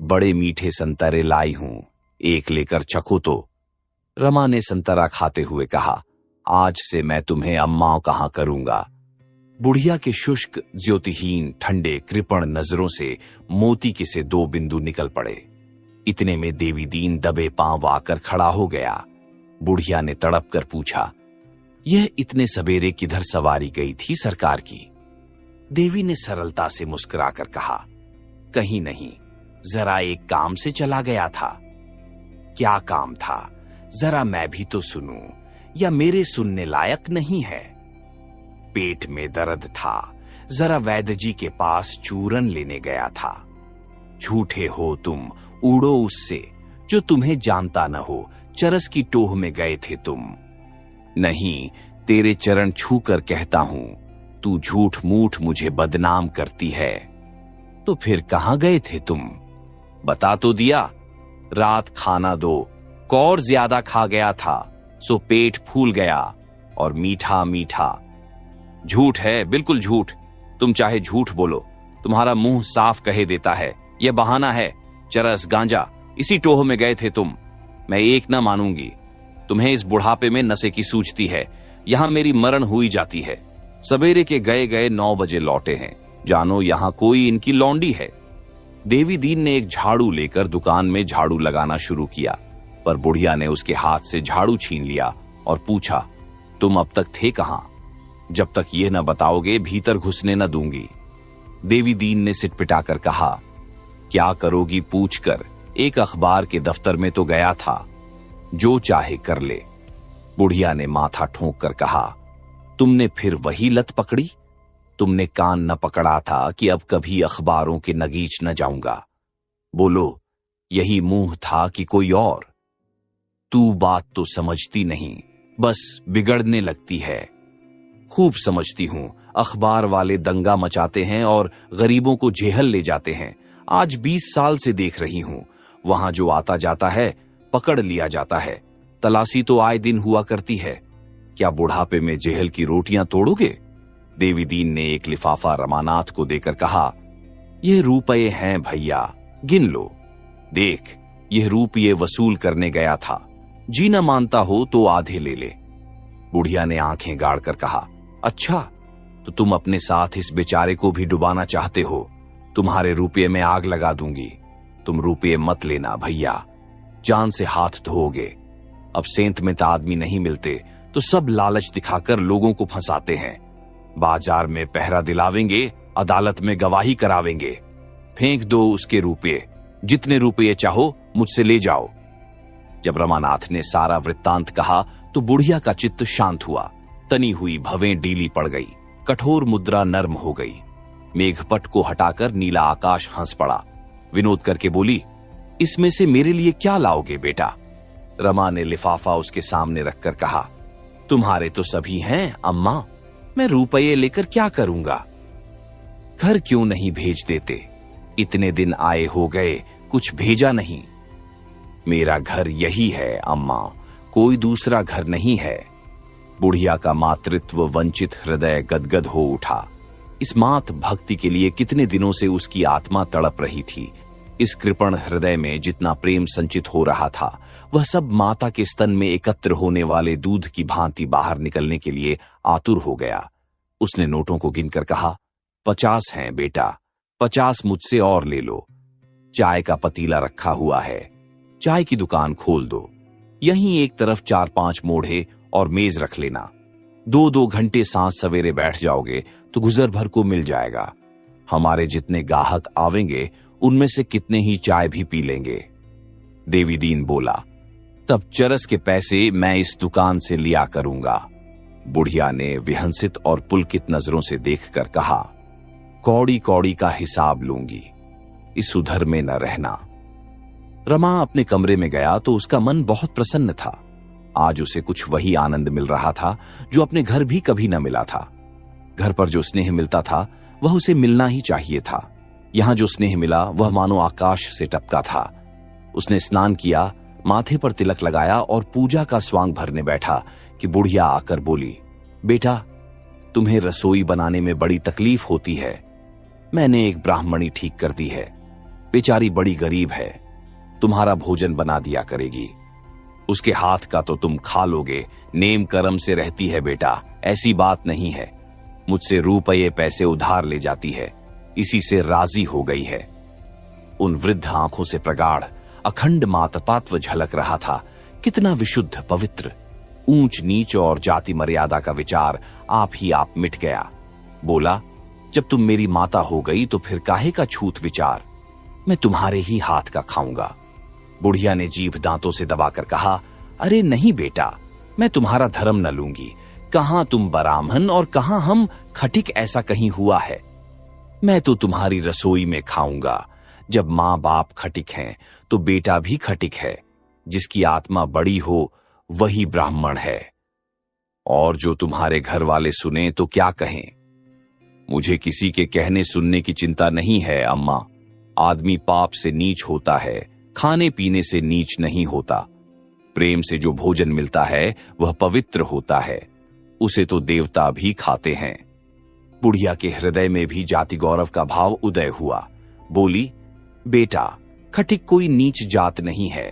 बड़े मीठे संतरे लाई हूं, एक लेकर चखो तो। रमा ने संतरा खाते हुए कहा, आज से मैं तुम्हें अम्मा कहां करूंगा। बुढ़िया के शुष्क, ज्योतिहीन, ठंडे, कृपण नजरों से मोती के से 2 बिंदु निकल पड़े। इतने में देवी दीन दबे पांव आकर खड़ा हो गया। बुढ़िया ने तड़प कर पूछा, यह इतने सवेरे किधर सवारी गई थी सरकार की? देवी ने सरलता से मुस्कुराकर कहा, कहीं नहीं, जरा एक काम से चला गया था। क्या काम था? जरा मैं भी तो सुनूं, या मेरे सुनने लायक नहीं है? पेट में दर्द था, जरा वैद्य जी के पास चूरन लेने गया था। झूठे हो तुम, उड़ो उससे, जो तुम्हें जानता न हो। चरस की टोह में गए थे तुम। नहीं, तेरे चरण छूकर कहता हूं, तू झूठ मूठ मुझे बदनाम करती है। तो फिर कहां गए थे तुम? बता तो दिया। रात खाना दो, कौर ज्यादा खा गया था, सो पेट फूल गया, और मीठा मीठा। झूठ है, बिल्कुल झूठ। तुम चाहे झूठ बोलो, तुम्हारा मुंह साफ कहे देता है, यह बहाना है। चरस, गांजा, इसी टोह में गए थे तुम। मैं एक न मानूंगी। तुम्हें इस बुढ़ापे में नशे की सूझती है। यहां मेरी मरण हुई जाती है। सवेरे के गए गए 9 बजे लौटे हैं। जानो यहां कोई इनकी लौंडी है। देवी दीन ने एक झाड़ू लेकर दुकान में झाड़ू लगाना शुरू किया, पर बुढ़िया ने उसके हाथ से झाड़ू छीन लिया और पूछा, तुम अब तक थे कहां? जब तक यह न बताओगे भीतर घुसने न दूंगी। देवी दीन ने सिटपिटाकर कहा, क्या करोगी पूछकर? एक अखबार के दफ्तर में तो गया था, जो चाहे कर ले। बुढ़िया ने माथा ठोंक कर कहा, तुमने फिर वही लत पकड़ी? तुमने कान न पकड़ा था कि अब कभी अखबारों के नगीच न जाऊंगा? बोलो, यही मुंह था कि कोई और? तू बात तो समझती नहीं, बस बिगड़ने लगती है। खूब समझती हूं। अखबार वाले दंगा मचाते हैं और गरीबों को जेहल ले जाते हैं। आज 20 साल से देख रही हूं। वहां जो आता जाता है पकड़ लिया जाता है। तलाशी तो आए दिन हुआ करती है। क्या बुढ़ापे में जेहल की रोटियां तोड़ोगे? देवी दीन ने एक लिफाफा रमानाथ को देकर कहा, यह रुपये हैं भैया, गिन लो। देख, यह रुपये वसूल करने गया था। जी न मानता हो तो आधे ले ले। बुढ़िया ने आंखें गाड़ कर कहा, अच्छा, तो तुम अपने साथ इस बेचारे को भी डुबाना चाहते हो? तुम्हारे रुपये में आग लगा दूंगी। तुम रुपये मत लेना भैया, जान से हाथ धोओगे। अब सेंत में तो आदमी नहीं मिलते तो सब लालच दिखाकर लोगों को फंसाते हैं। बाजार में पहरा दिलावेंगे, अदालत में गवाही करावेंगे। फेंक दो उसके रुपये, जितने रुपये चाहो मुझसे ले जाओ। जब रमानाथ ने सारा वृत्तांत कहा तो बुढ़िया का चित्त शांत हुआ। तनी हुई भवें डीली पड़ गई, कठोर मुद्रा नर्म हो गई। मेघपट को हटाकर नीला आकाश हंस पड़ा। विनोद करके बोली, इसमें से मेरे लिए क्या लाओगे बेटा? रमा ने लिफाफा उसके सामने रखकर कहा, तुम्हारे तो सभी हैं अम्मा, मैं रुपये लेकर क्या करूंगा? घर क्यों नहीं भेज देते? इतने दिन आए हो गए, कुछ भेजा नहीं। मेरा घर यही है अम्मा, कोई दूसरा घर नहीं है। बुढ़िया का मातृत्व वंचित हृदय गदगद हो उठा। इस मात भक्ति के लिए कितने दिनों से उसकी आत्मा तड़प रही थी। इस कृपण हृदय में जितना प्रेम संचित हो रहा था, वह सब माता के स्तन में एकत्र होने वाले दूध की भांति बाहर निकलने के लिए आतुर हो गया। उसने नोटों को गिनकर कहा, 50 हैं बेटा, 50 मुझसे और ले लो। चाय का पतीला रखा हुआ है, चाय की दुकान खोल दो। यहीं एक तरफ 4-5 मोढ़े और मेज रख लेना। 2-2 घंटे सांझ सवेरे बैठ जाओगे तो गुजर भर को मिल जाएगा। हमारे जितने गाहक आवेंगे उनमें से कितने ही चाय भी पी लेंगे। देवी दीन बोला, तब चरस के पैसे मैं इस दुकान से लिया करूंगा। बुढ़िया ने विहंसित और पुलकित नजरों से देखकर कहा, कौड़ी कौड़ी का हिसाब लूंगी, इस उधर में न रहना। रमा अपने कमरे में गया तो उसका मन बहुत प्रसन्न था। आज उसे कुछ वही आनंद मिल रहा था जो अपने घर भी कभी न मिला था। घर पर जो स्नेह मिलता था वह उसे मिलना ही चाहिए था। यहां जो स्नेह मिला वह मानो आकाश से टपका था। उसने स्नान किया, माथे पर तिलक लगाया और पूजा का स्वांग भरने बैठा कि बुढ़िया आकर बोली, बेटा, तुम्हें रसोई बनाने में बड़ी तकलीफ होती है। मैंने एक ब्राह्मणी ठीक कर दी है, बेचारी बड़ी गरीब है, तुम्हारा भोजन बना दिया करेगी। उसके हाथ का तो तुम खा लोगे, नेम करम से रहती है बेटा, ऐसी बात नहीं है। मुझसे रुपये पैसे उधार ले जाती है, इसी से राजी हो गई है। उन वृद्ध आंखों से प्रगाढ़ अखंड मातृत्व झलक रहा था। कितना विशुद्ध पवित्र। ऊंच नीच और जाति मर्यादा का विचार आप ही आप मिट गया। बोला, जब तुम मेरी माता हो गई तो फिर काहे का छूत विचार, मैं तुम्हारे ही हाथ का खाऊंगा। बुढ़िया ने जीभ दांतों से दबाकर कहा, अरे नहीं बेटा, मैं तुम्हारा धर्म न लूंगी। कहां तुम ब्राह्मण और कहां हम खटिक, ऐसा कहीं हुआ है। मैं तो तुम्हारी रसोई में खाऊंगा। जब मां बाप खटिक हैं तो बेटा भी खटिक है। जिसकी आत्मा बड़ी हो वही ब्राह्मण है। और जो तुम्हारे घर वाले सुने तो क्या कहें? मुझे किसी के कहने सुनने की चिंता नहीं है अम्मा। आदमी पाप से नीच होता है, खाने पीने से नीच नहीं होता। प्रेम से जो भोजन मिलता है वह पवित्र होता है, उसे तो देवता भी खाते हैं। बुढ़िया के हृदय में भी जाति गौरव का भाव उदय हुआ। बोली, बेटा, खटिक कोई नीच जात नहीं है।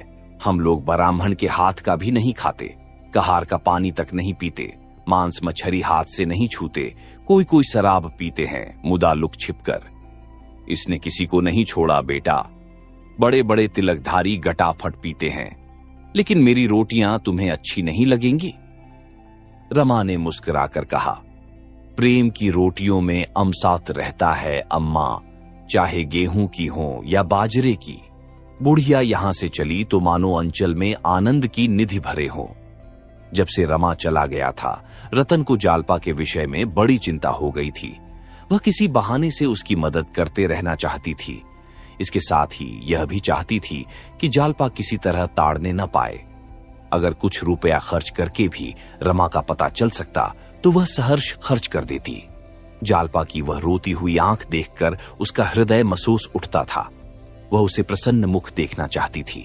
हम लोग ब्राह्मण के हाथ का भी नहीं खाते, कहार का पानी तक नहीं पीते, मांस मछली हाथ से नहीं छूते, कोई कोई शराब पीते हैं मुदा लुक छिपकर। इसने किसी को नहीं छोड़ा बेटा। बड़े बड़े तिलकधारी गटाफट पीते हैं, लेकिन मेरी रोटियां तुम्हें अच्छी नहीं लगेंगी। रमा ने मुस्कुराकर कहा, प्रेम की रोटियों में अमसात रहता है अम्मा, चाहे गेहूं की हो या बाजरे की। बुढ़िया यहां से चली तो मानो अंचल में आनंद की निधि भरे हो। जब से रमा चला गया था, रतन को जालपा के विषय में बड़ी चिंता हो गई थी। वह किसी बहाने से उसकी मदद करते रहना चाहती थी। इसके साथ ही यह भी चाहती थी कि जालपा किसी तरह ताड़ने न पाए। अगर कुछ रुपया खर्च करके भी रमा का पता चल सकता तो वह सहर्ष खर्च कर देती। जालपा की वह रोती हुई आंख देखकर उसका हृदय महसूस उठता था। वह उसे प्रसन्न मुख देखना चाहती थी।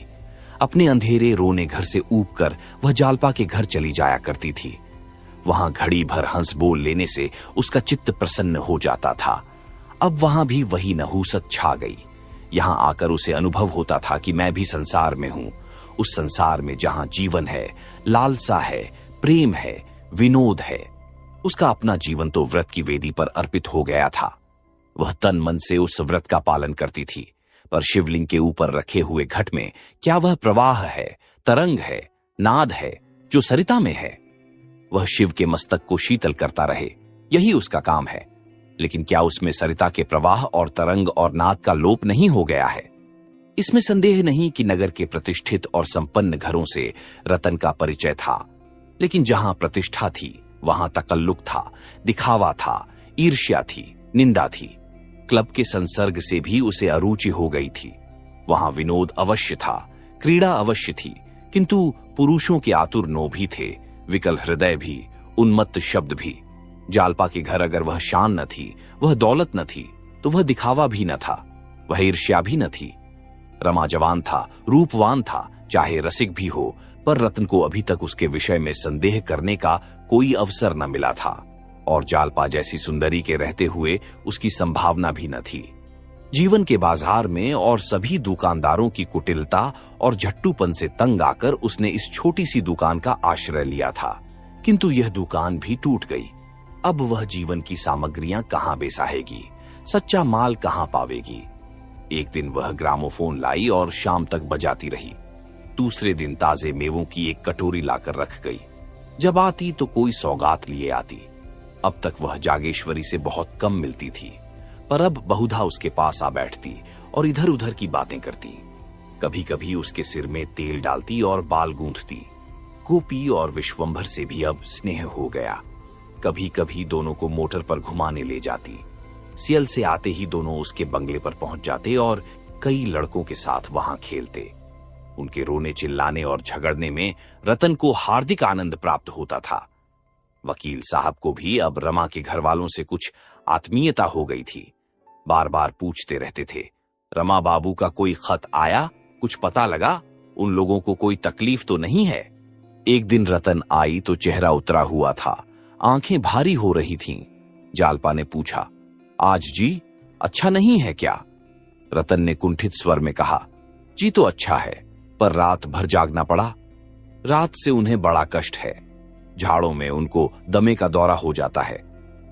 अपने अंधेरे रोने घर से ऊब कर वह जालपा के घर चली जाया करती थी। वहां घड़ी भर हंस बोल लेने से उसका चित्त प्रसन्न हो जाता था। अब वहां भी वही नहूसत छा गई। यहां आकर उसे अनुभव होता था कि मैं भी संसार में हूं, उस संसार में जहां जीवन है, लालसा है, प्रेम है, विनोद है। उसका अपना जीवन तो व्रत की वेदी पर अर्पित हो गया था। वह तन मन से उस व्रत का पालन करती थी, पर शिवलिंग के ऊपर रखे हुए घट में क्या वह प्रवाह है, तरंग है, नाद है जो सरिता में है? वह शिव के मस्तक को शीतल करता रहे, यही उसका काम है। लेकिन क्या उसमें सरिता के प्रवाह और तरंग और नाद का लोप नहीं हो गया है? इसमें संदेह नहीं कि नगर के प्रतिष्ठित और संपन्न घरों से रतन का परिचय था, लेकिन जहां प्रतिष्ठा थी वहां तकल्लुक था, दिखावा था, ईर्ष्या थी, निंदा थी। क्लब के संसर्ग से भी उसे अरुचि हो गई थी। वहां विनोद अवश्य था, क्रीड़ा अवश्य थी, किंतु पुरुषों के आतुर नो भी थे, विकल हृदय भी, उन्मत्त शब्द भी। जालपा के घर अगर वह शान न थी, वह दौलत न थी, तो वह दिखावा भी न था, वह ईर्ष्या भी न थी। रमा जवान था, रूपवान था, चाहे रसिक भी हो, पर रतन को अभी तक उसके विषय में संदेह करने का कोई अवसर न मिला था, और जालपा जैसी सुंदरी के रहते हुए उसकी संभावना भी न थी। जीवन के बाजार में और सभी दुकानदारों की कुटिलता और झट्टूपन से तंग आकर उसने इस छोटी सी दुकान का आश्रय लिया था, किंतु यह दुकान भी टूट गई। अब वह जीवन की सामग्रियां कहां बेसाहेगी, सच्चा माल कहां पावेगी? एक दिन वह ग्रामोफोन लाई और शाम तक बजाती रही। दूसरे दिन ताजे मेवों की एक कटोरी लाकर रख गई। जब आती तो कोई सौगात लिए आती। अब तक वह जागेश्वरी से बहुत कम मिलती थी, पर अब बहुधा उसके पास आ बैठती और इधर उधर की बातें करती। कभी कभी उसके सिर में तेल डालती और बाल गूंथती। गोपी और विश्वंभर से भी अब स्नेह हो गया। कभी कभी दोनों को मोटर पर घुमाने ले जाती। सियल से आते ही दोनों उसके बंगले पर पहुंच जाते और कई लड़कों के साथ वहां खेलते। उनके रोने चिल्लाने और झगड़ने में रतन को हार्दिक आनंद प्राप्त होता था। वकील साहब को भी अब रमा के घर वालों से कुछ आत्मीयता हो गई थी। बार बार पूछते रहते थे, रमा बाबू का कोई खत आया, कुछ पता लगा, उन लोगों को कोई तकलीफ तो नहीं है? एक दिन रतन आई तो चेहरा उतरा हुआ था, आंखें भारी हो रही थीं। जालपा ने पूछा, आज जी अच्छा नहीं है क्या? रतन ने कुंठित स्वर में कहा, जी तो अच्छा है, पर रात भर जागना पड़ा। रात से उन्हें बड़ा कष्ट है। झाड़ों में उनको दमे का दौरा हो जाता है।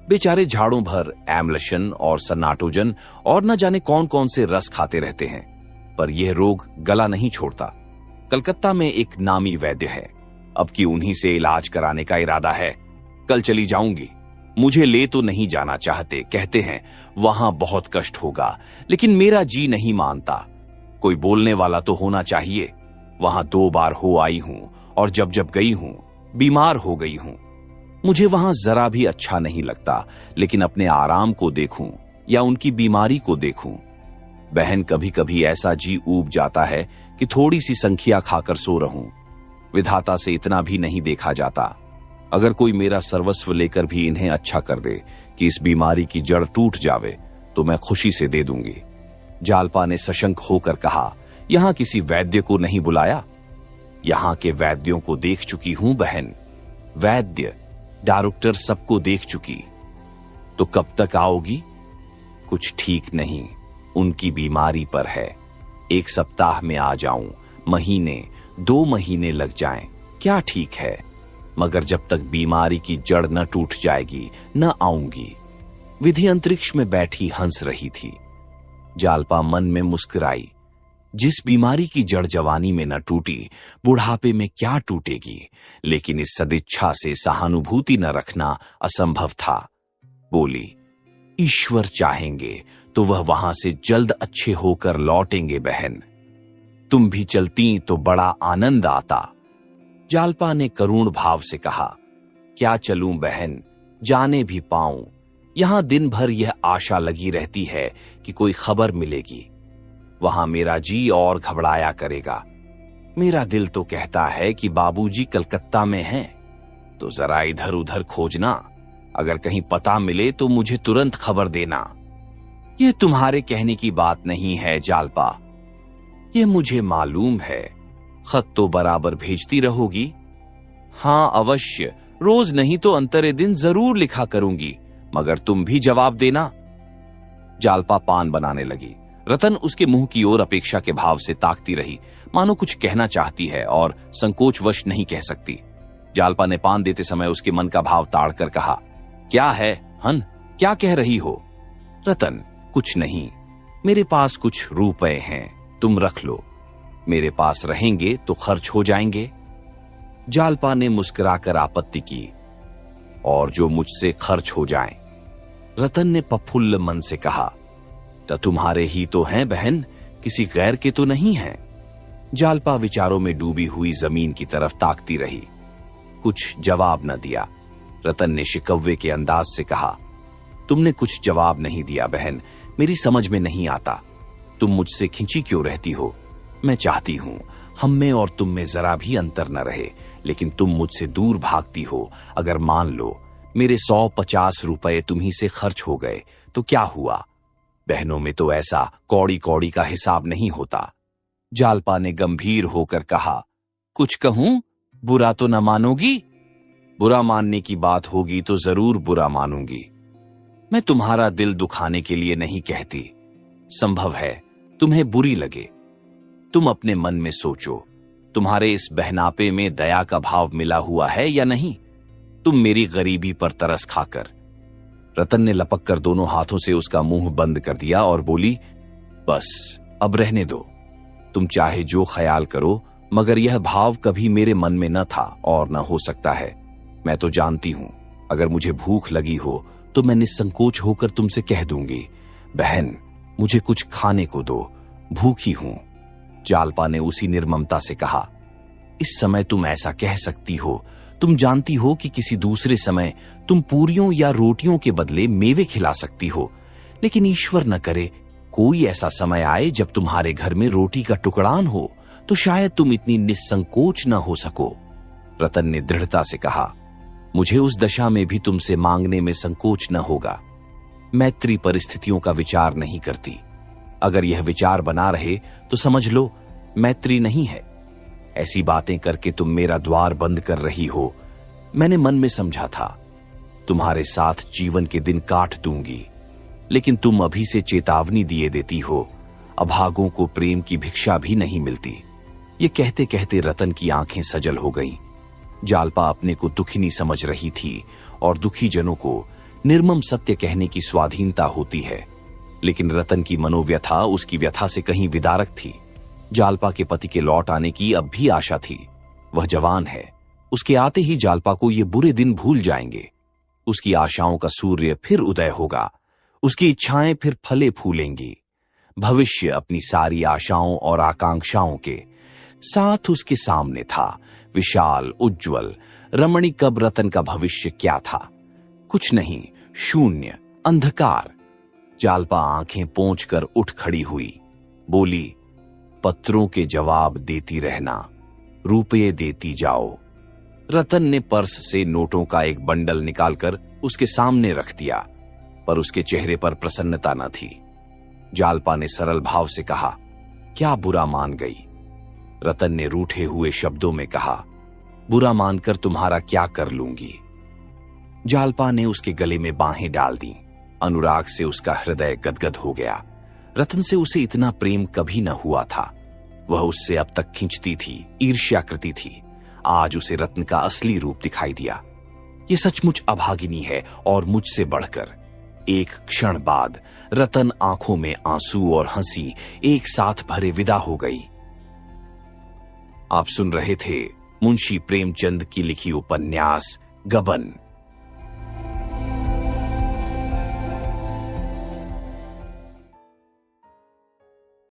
बेचारे झाड़ों भर एम्लशन और सन्नाटोजन और न जाने कौन कौन से रस खाते रहते हैं, पर यह रोग गला नहीं छोड़ता। कलकत्ता में एक नामी वैद्य है, अब की उन्हीं से इलाज कराने का इरादा है। कल चली जाऊंगी। मुझे ले तो नहीं जाना चाहते, कहते हैं वहां बहुत कष्ट होगा, लेकिन मेरा जी नहीं मानता। कोई बोलने वाला तो होना चाहिए। वहां 2 बार हो आई हूं और जब जब गई हूं बीमार हो गई हूं। मुझे वहां जरा भी अच्छा नहीं लगता, लेकिन अपने आराम को देखूं या उनकी बीमारी को देखूं। बहन, कभी कभी ऐसा जी ऊब जाता है कि थोड़ी सी संख्या खाकर सो रहूं। विधाता से इतना भी नहीं देखा जाता। अगर कोई मेरा सर्वस्व लेकर भी इन्हें अच्छा कर दे कि इस बीमारी की जड़ टूट जावे, तो मैं खुशी से दे दूंगी। जालपा ने सशंक होकर कहा, यहां किसी वैद्य को नहीं बुलाया? यहां के वैद्यों को देख चुकी हूं बहन। वैद्य, डॉक्टर सबको देख चुकी। तो कब तक आओगी? कुछ ठीक नहीं, उनकी बीमारी पर है। 1 सप्ताह में आ जाऊं, महीने 2 महीने लग जाएं, क्या ठीक है? मगर जब तक बीमारी की जड़ न टूट जाएगी न आऊंगी। विधि अंतरिक्ष में बैठी हंस रही थी। जालपा मन में मुस्कुराई। जिस बीमारी की जड़ जवानी में न टूटी, बुढ़ापे में क्या टूटेगी? लेकिन इस सदिच्छा से सहानुभूति न रखना असंभव था। बोली, ईश्वर चाहेंगे तो वह वहां से जल्द अच्छे होकर लौटेंगे बहन। तुम भी चलती तो बड़ा आनंद आता। जालपा ने करुण भाव से कहा, क्या चलूं बहन, जाने भी पाऊं। यहां दिन भर यह आशा लगी रहती है कि कोई खबर मिलेगी। वहां मेरा जी और घबराया करेगा। मेरा दिल तो कहता है कि बाबूजी कलकत्ता में हैं, तो जरा इधर उधर खोजना, अगर कहीं पता मिले तो मुझे तुरंत खबर देना। यह तुम्हारे कहने की बात नहीं है जालपा, यह मुझे मालूम है। खत तो बराबर भेजती रहोगी? हाँ अवश्य, रोज नहीं तो अंतरे दिन जरूर लिखा करूंगी, मगर तुम भी जवाब देना। जालपा पान बनाने लगी। रतन उसके मुंह की ओर अपेक्षा के भाव से ताकती रही, मानो कुछ कहना चाहती है और संकोचवश नहीं कह सकती। जालपा ने पान देते समय उसके मन का भाव ताड़कर कहा, क्या है हन, क्या कह रही हो? रतन, कुछ नहीं, मेरे पास कुछ रुपए हैं, तुम रख लो। मेरे पास रहेंगे तो खर्च हो जाएंगे। जालपा ने मुस्कुराकर आपत्ति की, और जो मुझसे खर्च हो जाएं। रतन ने प्रफुल्ल मन से कहा, तो तुम्हारे ही तो हैं बहन, किसी गैर के तो नहीं हैं। जालपा विचारों में डूबी हुई जमीन की तरफ ताकती रही, कुछ जवाब न दिया। रतन ने शिकव्वे के अंदाज से कहा, तुमने कुछ जवाब नहीं दिया बहन, मेरी समझ में नहीं आता। तुम मुझसे खिंची क्यों रहती हो? मैं चाहती हूं हम में और तुम में जरा भी अंतर न रहे, लेकिन तुम मुझसे दूर भागती हो। अगर मान लो मेरे 150 रुपए तुम्ही से खर्च हो गए तो क्या हुआ? बहनों में तो ऐसा कौड़ी कौड़ी का हिसाब नहीं होता। जालपा ने गंभीर होकर कहा, कुछ कहूं? बुरा तो न मानोगी? बुरा मानने की बात होगी तो जरूर बुरा मानूंगी। मैं तुम्हारा दिल दुखाने के लिए नहीं कहती। संभव है तुम्हें बुरी लगे। तुम अपने मन में सोचो, तुम्हारे इस बहनापे में दया का भाव मिला हुआ है या नहीं? तुम मेरी गरीबी पर तरस खाकर। रतन ने लपक कर दोनों हाथों से उसका मुंह बंद कर दिया और बोली, बस अब रहने दो। तुम चाहे जो ख्याल करो, मगर यह भाव कभी मेरे मन में न था और न हो सकता है। मैं तो जानती हूं, अगर मुझे भूख लगी हो तो मैं निसंकोच होकर तुमसे कह दूंगी, बहन मुझे कुछ खाने को दो, भूखी हूं। जालपा ने उसी निर्ममता से कहा, इस समय तुम ऐसा कह सकती हो। तुम जानती हो कि किसी दूसरे समय तुम पूरियों या रोटियों के बदले मेवे खिला सकती हो, लेकिन ईश्वर न करे कोई ऐसा समय आए जब तुम्हारे घर में रोटी का टुकड़ान हो, तो शायद तुम इतनी निसंकोच न हो सको। रतन ने दृढ़ता से कहा, मुझे उस दशा में भी तुमसे मांगने में संकोच न होगा। मैत्री परिस्थितियों का विचार नहीं करती। अगर यह विचार बना रहे तो समझ लो मैत्री नहीं है। ऐसी बातें करके तुम मेरा द्वार बंद कर रही हो। मैंने मन में समझा था तुम्हारे साथ जीवन के दिन काट दूंगी, लेकिन तुम अभी से चेतावनी दिए देती हो। अभागों को प्रेम की भिक्षा भी नहीं मिलती। ये कहते कहते रतन की आंखें सजल हो गईं। जालपा अपने को दुखिनी समझ रही थी और दुखी जनों को निर्मम सत्य कहने की स्वाधीनता होती है, लेकिन रतन की मनोव्यथा उसकी व्यथा से कहीं विदारक थी। जालपा के पति के लौट आने की अब भी आशा थी। वह जवान है, उसके आते ही जालपा को ये बुरे दिन भूल जाएंगे। उसकी आशाओं का सूर्य फिर उदय होगा, उसकी इच्छाएं फिर फले फूलेंगी। भविष्य अपनी सारी आशाओं और आकांक्षाओं के साथ उसके सामने था, विशाल उज्ज्वल रमणीक। अब रतन का भविष्य क्या था? कुछ नहीं, शून्य, अंधकार। जालपा आंखें पोंछकर उठ खड़ी हुई, बोली, पत्रों के जवाब देती रहना, रुपये देती जाओ। रतन ने पर्स से नोटों का एक बंडल निकालकर उसके सामने रख दिया, पर उसके चेहरे पर प्रसन्नता न थी। जालपा ने सरल भाव से कहा, क्या बुरा मान गई? रतन ने रूठे हुए शब्दों में कहा, बुरा मानकर तुम्हारा क्या कर लूंगी। जालपा ने उसके गले में बाहें डाल दी। अनुराग से उसका हृदय गदगद हो गया। रतन से उसे इतना प्रेम कभी न हुआ था। वह उससे अब तक खींचती थी, ईर्ष्या करती थी। आज उसे रत्न का असली रूप दिखाई दिया। ये सचमुच अभागिनी है और मुझसे बढ़कर। एक क्षण बाद रतन आंखों में आंसू और हंसी एक साथ भरे विदा हो गई। आप सुन रहे थे मुंशी प्रेमचंद की लिखी उपन्यास गबन।